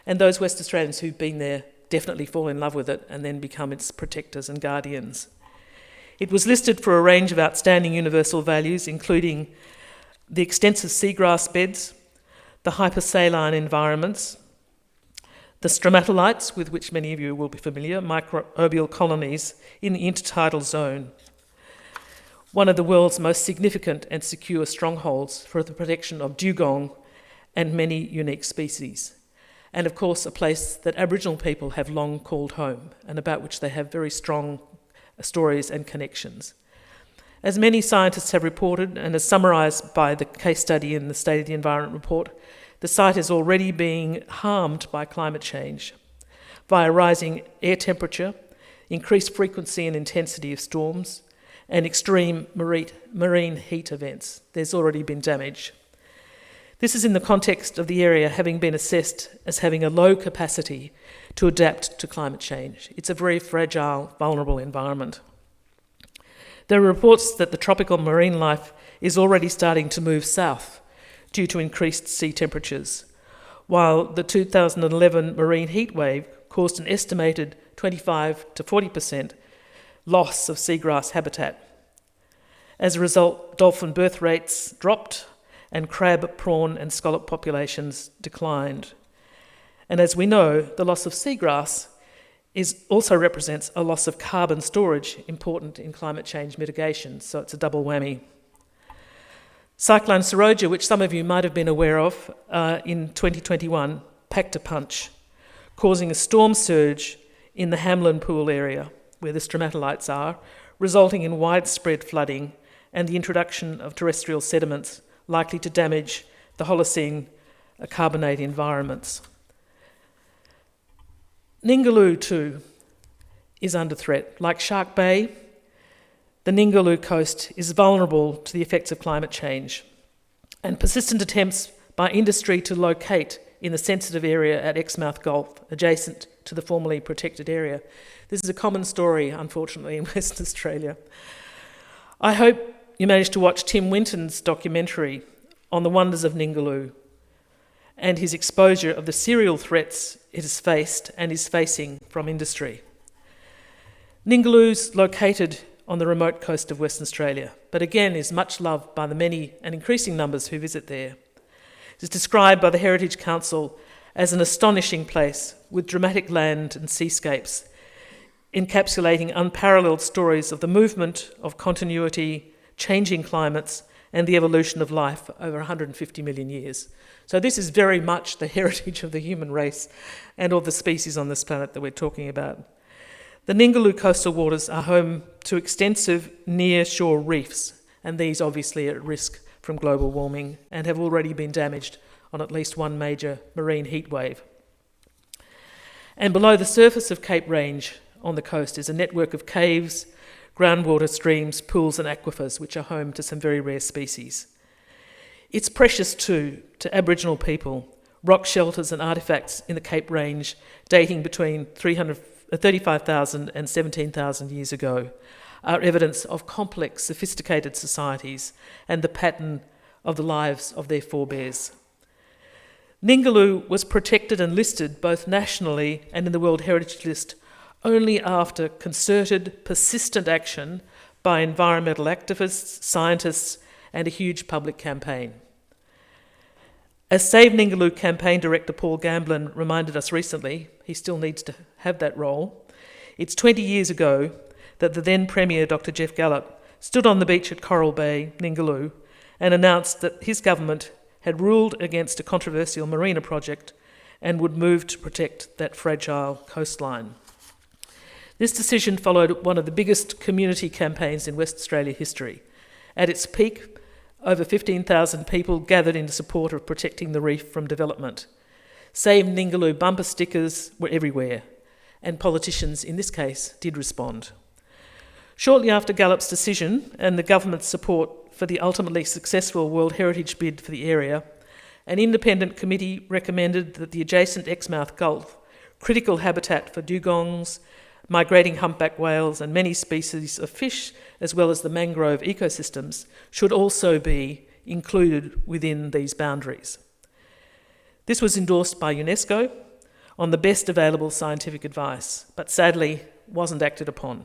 And those West Australians who've been there definitely fall in love with it and then become its protectors and guardians. It was listed for a range of outstanding universal values, including the extensive seagrass beds, the hypersaline environments, the stromatolites, with which many of you will be familiar, microbial colonies in the intertidal zone, one of the world's most significant and secure strongholds for the protection of dugong and many unique species, and of course a place that Aboriginal people have long called home and about which they have very strong stories and connections. As many scientists have reported, and as summarised by the case study in the State of the Environment report, the site is already being harmed by climate change via rising air temperature, increased frequency and intensity of storms, and extreme marine heat events. There's already been damage. This is in the context of the area having been assessed as having a low capacity to adapt to climate change. It's a very fragile, vulnerable environment. There are reports that the tropical marine life is already starting to move south due to increased sea temperatures, while the 2011 marine heat wave caused an estimated 25 to 40% loss of seagrass habitat. As a result, dolphin birth rates dropped and crab, prawn and scallop populations declined. And as we know, the loss of seagrass also represents a loss of carbon storage, important in climate change mitigation, so it's a double whammy. Cyclone Saroja, which some of you might have been aware of in 2021, packed a punch, causing a storm surge in the Hamlin Pool area, where the stromatolites are, resulting in widespread flooding and the introduction of terrestrial sediments likely to damage the Holocene carbonate environments. Ningaloo, too, is under threat. Like Shark Bay, the Ningaloo coast is vulnerable to the effects of climate change, and persistent attempts by industry to locate in the sensitive area at Exmouth Gulf, adjacent to the formerly protected area. This is a common story, unfortunately, in Western Australia. I hope you managed to watch Tim Winton's documentary on the wonders of Ningaloo and his exposure of the serial threats it has faced and is facing from industry. Ningaloo's located on the remote coast of Western Australia, but again is much loved by the many and increasing numbers who visit there. It is described by the Heritage Council as an astonishing place with dramatic land and seascapes, encapsulating unparalleled stories of the movement of continuity, changing climates, and the evolution of life over 150 million years. So this is very much the heritage of the human race and all the species on this planet that we're talking about. The Ningaloo coastal waters are home to extensive near-shore reefs, and these obviously are at risk from global warming and have already been damaged on at least one major marine heat wave. And below the surface of Cape Range on the coast is a network of caves, groundwater streams, pools and aquifers which are home to some very rare species. It's precious too to Aboriginal people. Rock shelters and artefacts in the Cape Range dating between 35,000 and 17,000 years ago are evidence of complex, sophisticated societies and the pattern of the lives of their forebears. Ningaloo was protected and listed both nationally and in the World Heritage List only after concerted, persistent action by environmental activists, scientists, and a huge public campaign. As Save Ningaloo campaign director Paul Gamblin reminded us recently, he still needs to have that role, it's 20 years ago that the then Premier Dr. Jeff Gallop stood on the beach at Coral Bay, Ningaloo, and announced that his government had ruled against a controversial marina project and would move to protect that fragile coastline. This decision followed one of the biggest community campaigns in West Australia history. At its peak, over 15,000 people gathered in support of protecting the reef from development. Save Ningaloo bumper stickers were everywhere, and politicians in this case did respond. Shortly after Gallup's decision and the government's support for the ultimately successful World Heritage bid for the area, an independent committee recommended that the adjacent Exmouth Gulf, critical habitat for dugongs, migrating humpback whales and many species of fish, as well as the mangrove ecosystems, should also be included within these boundaries. This was endorsed by UNESCO on the best available scientific advice, but sadly wasn't acted upon,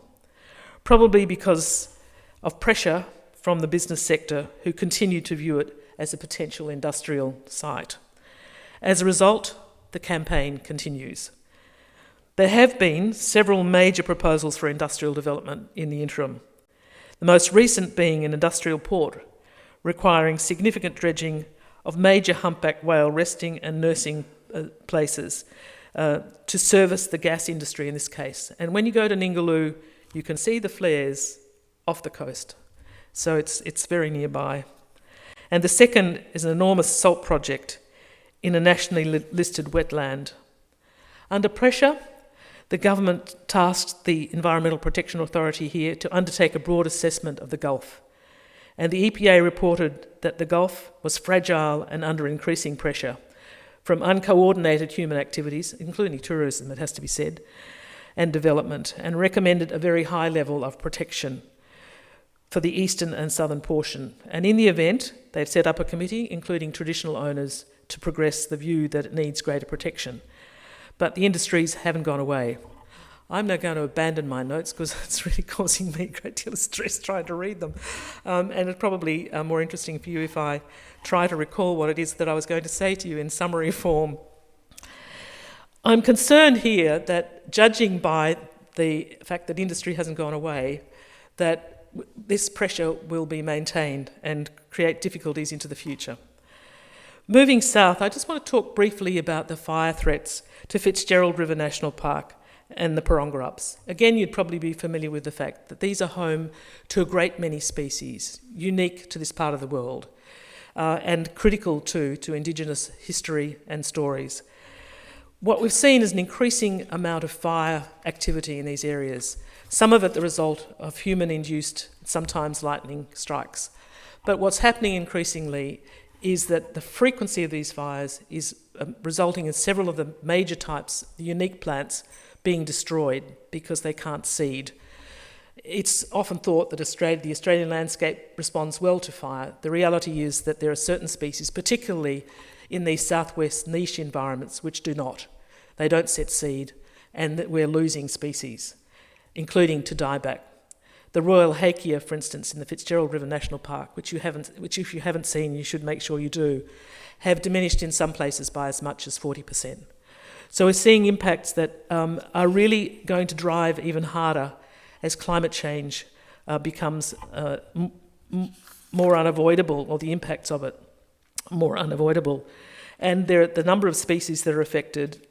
probably because of pressure from the business sector, who continued to view it as a potential industrial site. As a result, the campaign continues. There have been several major proposals for industrial development in the interim, the most recent being an industrial port requiring significant dredging of major humpback whale resting and nursing places to service the gas industry in this case. And when you go to Ningaloo, you can see the flares off the coast, so it's very nearby. And the second is an enormous salt project in a nationally listed wetland. Under pressure, the government tasked the Environmental Protection Authority here to undertake a broad assessment of the Gulf. And the EPA reported that the Gulf was fragile and under increasing pressure from uncoordinated human activities, including tourism, it has to be said, and development, and recommended a very high level of protection for the eastern and southern portion. And in the event, they've set up a committee, including traditional owners, to progress the view that it needs greater protection. But the industries haven't gone away. I'm now going to abandon my notes because it's really causing me a great deal of stress trying to read them. And it's probably more interesting for you if I try to recall what it is that I was going to say to you in summary form. I'm concerned here that, judging by the fact that industry hasn't gone away, that this pressure will be maintained and create difficulties into the future. Moving south, I just want to talk briefly about the fire threats to Fitzgerald River National Park and the Parongarups. Again, you'd probably be familiar with the fact that these are home to a great many species, unique to this part of the world, and critical to Indigenous history and stories. What we've seen is an increasing amount of fire activity in these areas, some of it the result of human-induced, sometimes lightning strikes. But what's happening increasingly is that the frequency of these fires is resulting in several of the major types, the unique plants, being destroyed because they can't seed. It's often thought that the Australian landscape responds well to fire. The reality is that there are certain species, particularly in these southwest niche environments, which do not. They don't set seed, and that we're losing species, including to dieback. The Royal Hakea, for instance, in the Fitzgerald River National Park, which if you haven't seen, you should make sure you do, have diminished in some places by as much as 40%. So we're seeing impacts that are really going to drive even harder as climate change becomes more unavoidable, or the impacts of it more unavoidable. And the number of species that are affected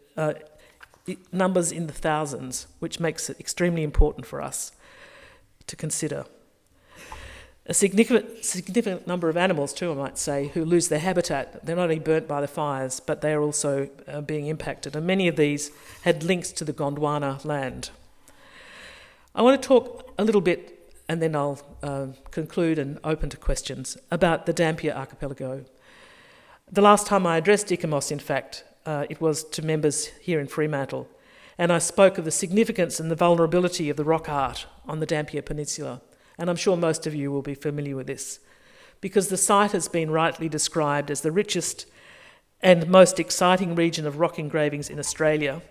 numbers in the thousands, which makes it extremely important for us to consider. A significant number of animals too, I might say, who lose their habitat. They're not only burnt by the fires, but they're also being impacted. And many of these had links to the Gondwana land. I want to talk a little bit, and then I'll conclude and open to questions, about the Dampier Archipelago. The last time I addressed ICOMOS, in fact, it was to members here in Fremantle, and I spoke of the significance and the vulnerability of the rock art on the Dampier Peninsula. And I'm sure most of you will be familiar with this, because the site has been rightly described as the richest and most exciting region of rock engravings in Australia,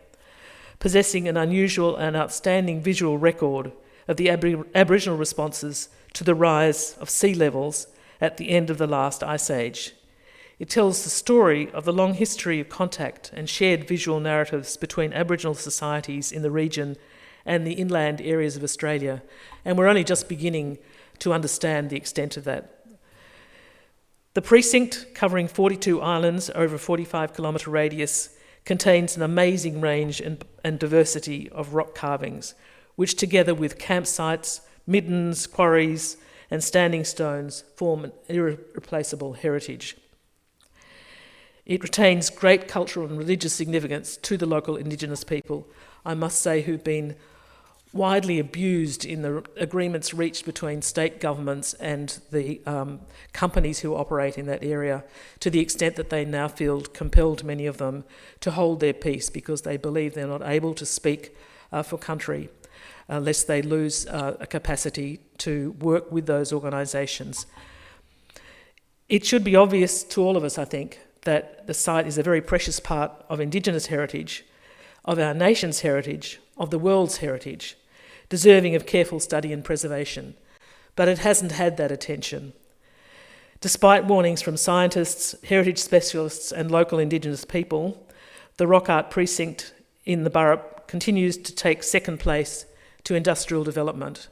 possessing an unusual and outstanding visual record of the Aboriginal responses to the rise of sea levels at the end of the last ice age. It tells the story of the long history of contact and shared visual narratives between Aboriginal societies in the region and the inland areas of Australia, and we're only just beginning to understand the extent of that. The precinct, covering 42 islands over a 45-kilometre radius, contains an amazing range and diversity of rock carvings, which together with campsites, middens, quarries and standing stones form an irreplaceable heritage. It retains great cultural and religious significance to the local Indigenous people, I must say, who've been widely abused in the agreements reached between state governments and the companies who operate in that area, to the extent that they now feel compelled, many of them, to hold their peace because they believe they're not able to speak for country lest they lose a capacity to work with those organisations. It should be obvious to all of us, I think, that the site is a very precious part of Indigenous heritage, of our nation's heritage, of the world's heritage, deserving of careful study and preservation, but it hasn't had that attention. Despite warnings from scientists, heritage specialists and local Indigenous people, the rock art precinct in the Burrup continues to take second place to industrial development,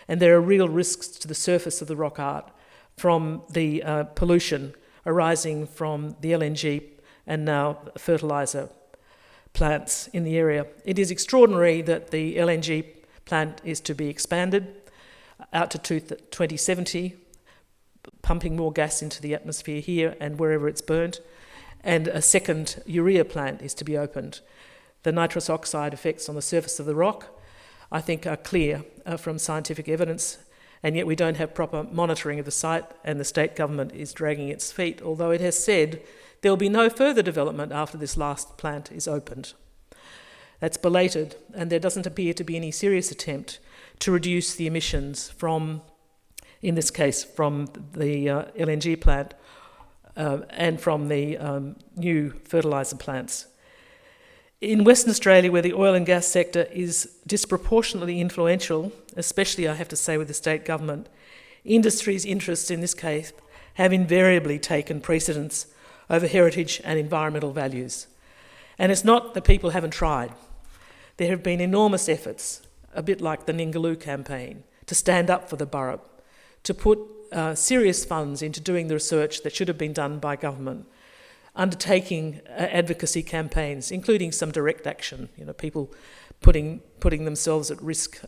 and there are real risks to the surface of the rock art from the pollution arising from the LNG and now fertiliser plants in the area. It is extraordinary that the LNG plant is to be expanded out to 2070, pumping more gas into the atmosphere here and wherever it's burnt, and a second urea plant is to be opened. The nitrous oxide effects on the surface of the rock, I think, are clear from scientific evidence, and yet we don't have proper monitoring of the site, and the state government is dragging its feet, although it has said there will be no further development after this last plant is opened. That's belated, and there doesn't appear to be any serious attempt to reduce the emissions from, in this case, from the LNG plant and from the new fertiliser plants. In Western Australia, where the oil and gas sector is disproportionately influential, especially, I have to say, with the state government, industry's interests in this case have invariably taken precedence over heritage and environmental values. And it's not that people haven't tried. There have been enormous efforts, a bit like the Ningaloo campaign, to stand up for the Burrup, to put serious funds into doing the research that should have been done by government, undertaking advocacy campaigns, including some direct action, people putting themselves at risk,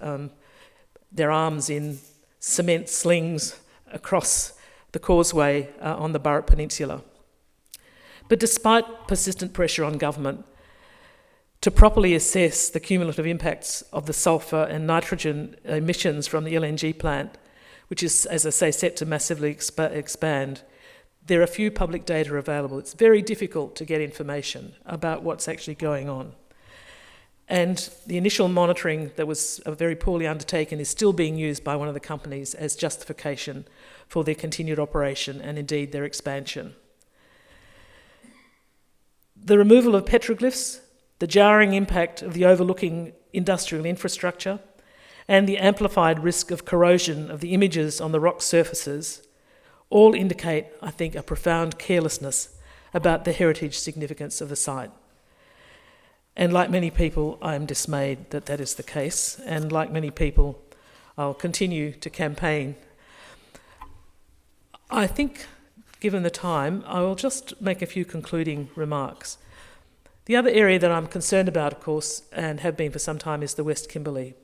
their arms in cement slings across the causeway on the Burrup Peninsula. But despite persistent pressure on government to properly assess the cumulative impacts of the sulphur and nitrogen emissions from the LNG plant, which is, as I say, set to massively expand, there are few public data available. It's very difficult to get information about what's actually going on. And the initial monitoring that was very poorly undertaken is still being used by one of the companies as justification for their continued operation and indeed their expansion. The removal of petroglyphs, the jarring impact of the overlooking industrial infrastructure, and the amplified risk of corrosion of the images on the rock surfaces all indicate, I think, a profound carelessness about the heritage significance of the site. And like many people, I am dismayed that that is the case, and like many people, I'll continue to campaign. I think, given the time, I will just make a few concluding remarks. The other area that I'm concerned about, of course, and have been for some time, is the West Kimberley.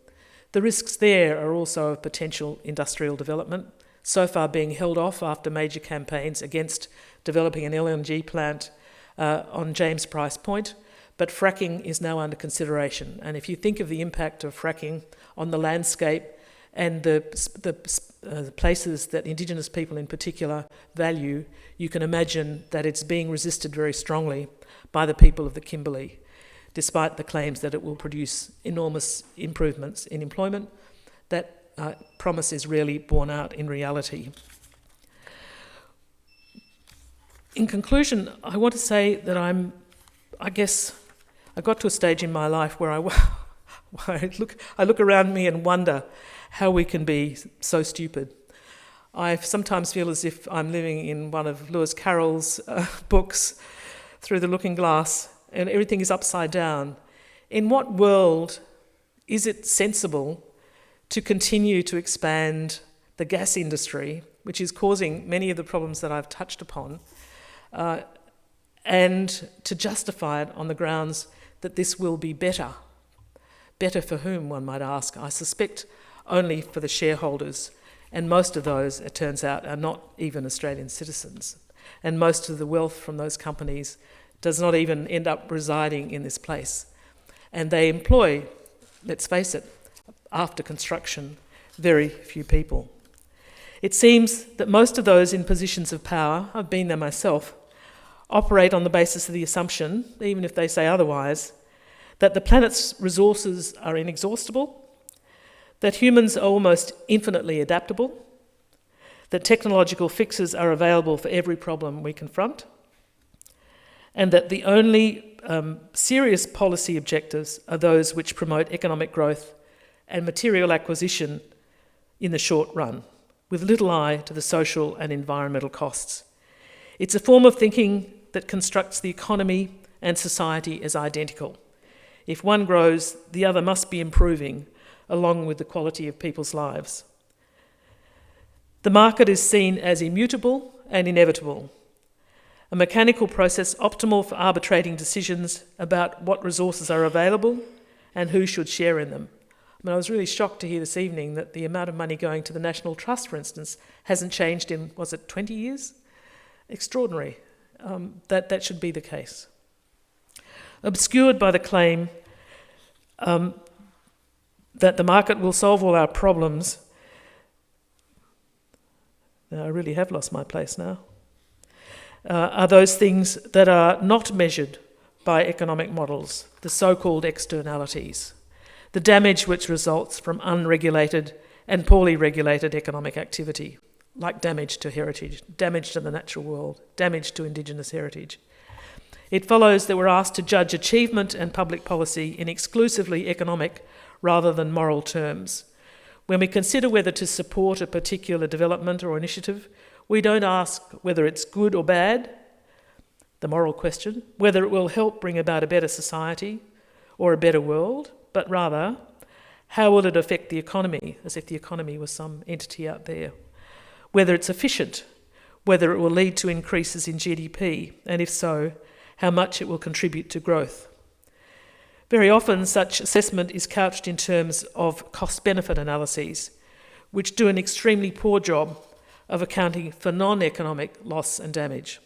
The risks there are also of potential industrial development, so far being held off after major campaigns against developing an LNG plant on James Price Point, but fracking is now under consideration. And if you think of the impact of fracking on the landscape and the places that Indigenous people in particular value, you can imagine that it's being resisted very strongly by the people of the Kimberley, despite the claims that it will produce enormous improvements in employment. That promise is rarely borne out in reality. In conclusion, I want to say that I guess I got to a stage in my life where I look around me and wonder how we can be so stupid. I sometimes feel as if I'm living in one of Lewis Carroll's books, Through the Looking Glass, and everything is upside down. In what world is it sensible to continue to expand the gas industry, which is causing many of the problems that I've touched upon, and to justify it on the grounds that this will be better. Better for whom, one might ask? I suspect only for the shareholders, and most of those, it turns out, are not even Australian citizens. And most of the wealth from those companies does not even end up residing in this place. And they employ, let's face it, after construction, very few people. It seems that most of those in positions of power, I've been there myself, operate on the basis of the assumption, even if they say otherwise, that the planet's resources are inexhaustible, that humans are almost infinitely adaptable, that technological fixes are available for every problem we confront, and that the only serious policy objectives are those which promote economic growth and material acquisition in the short run, with little eye to the social and environmental costs. It's a form of thinking that constructs the economy and society as identical. If one grows, the other must be improving, along with the quality of people's lives. The market is seen as immutable and inevitable, a mechanical process optimal for arbitrating decisions about what resources are available and who should share in them. I was really shocked to hear this evening that the amount of money going to the National Trust, for instance, hasn't changed in, 20 years? Extraordinary. That should be the case. Obscured by the claim that the market will solve all our problems. Now, I really have lost my place now. Are those things that are not measured by economic models, the so-called externalities, the damage which results from unregulated and poorly regulated economic activity, like damage to heritage, damage to the natural world, damage to Indigenous heritage. It follows that we're asked to judge achievement and public policy in exclusively economic rather than moral terms. When we consider whether to support a particular development or initiative, we don't ask whether it's good or bad, the moral question, whether it will help bring about a better society or a better world, but rather, how will it affect the economy, as if the economy was some entity out there, whether it's efficient, whether it will lead to increases in GDP, and if so, how much it will contribute to growth. Very often such assessment is couched in terms of cost-benefit analyses, which do an extremely poor job of accounting for non-economic loss and damage.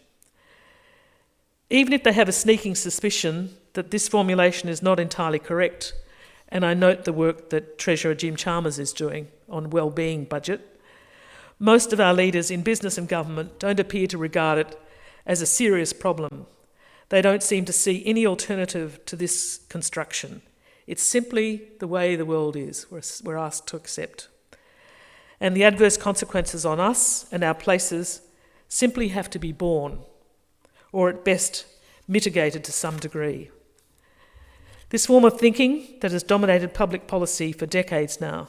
Even if they have a sneaking suspicion that this formulation is not entirely correct, and I note the work that Treasurer Jim Chalmers is doing on wellbeing budget, most of our leaders in business and government don't appear to regard it as a serious problem. They don't seem to see any alternative to this construction. It's simply the way the world is, we're asked to accept. And the adverse consequences on us and our places simply have to be borne, or at best mitigated to some degree. This form of thinking that has dominated public policy for decades now.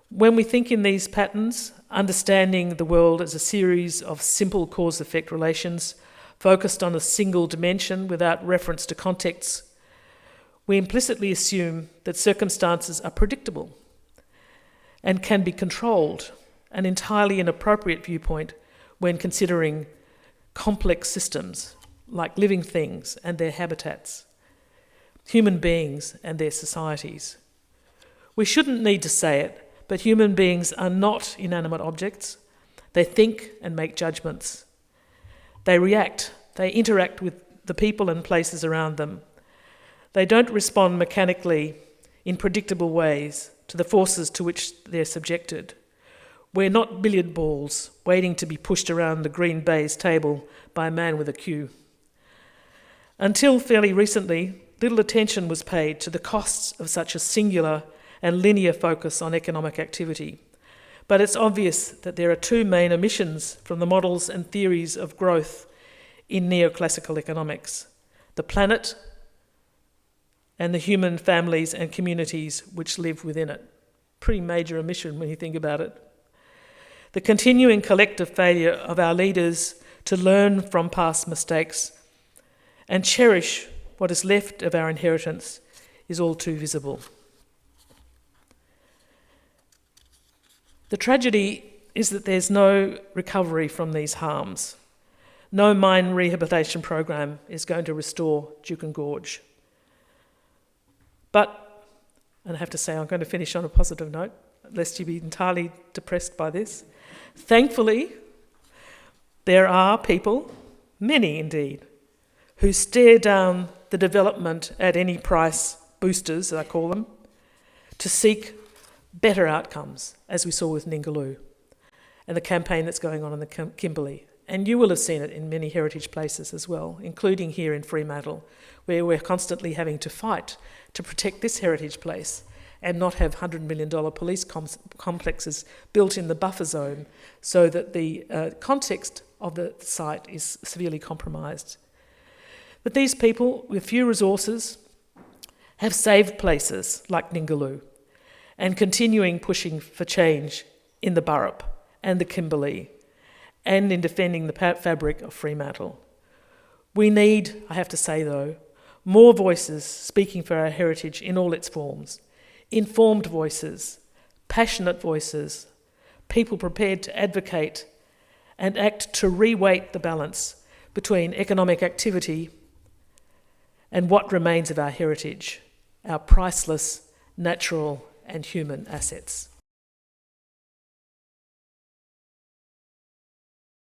When we think in these patterns, understanding the world as a series of simple cause-effect relations focused on a single dimension without reference to contexts, we implicitly assume that circumstances are predictable and can be controlled, an entirely inappropriate viewpoint when considering complex systems like living things and their habitats, human beings and their societies. We shouldn't need to say it, but human beings are not inanimate objects. They think and make judgments. They react, they interact with the people and places around them. They don't respond mechanically in predictable ways to the forces to which they're subjected. We're not billiard balls waiting to be pushed around the green baize table by a man with a cue. Until fairly recently, little attention was paid to the costs of such a singular and linear focus on economic activity. But it's obvious that there are two main omissions from the models and theories of growth in neoclassical economics: the planet and the human families and communities which live within it. Pretty major omission when you think about it. The continuing collective failure of our leaders to learn from past mistakes and cherish what is left of our inheritance is all too visible. The tragedy is that there's no recovery from these harms. No mine rehabilitation program is going to restore Juukan Gorge. But, and I have to say I'm going to finish on a positive note, lest you be entirely depressed by this. Thankfully, there are people, many indeed, who stare down the development at any price, boosters, as I call them, to seek better outcomes, as we saw with Ningaloo and the campaign that's going on in the Kimberley. And you will have seen it in many heritage places as well, including here in Freemantle, where we're constantly having to fight to protect this heritage place and not have $100 million police complexes built in the buffer zone so that the context of the site is severely compromised. But these people with few resources have saved places like Ningaloo and continuing pushing for change in the Burrup and the Kimberley and in defending the fabric of Fremantle. We need, I have to say though, more voices speaking for our heritage in all its forms. Informed voices, passionate voices, people prepared to advocate and act to reweight the balance between economic activity and what remains of our heritage, our priceless natural and human assets.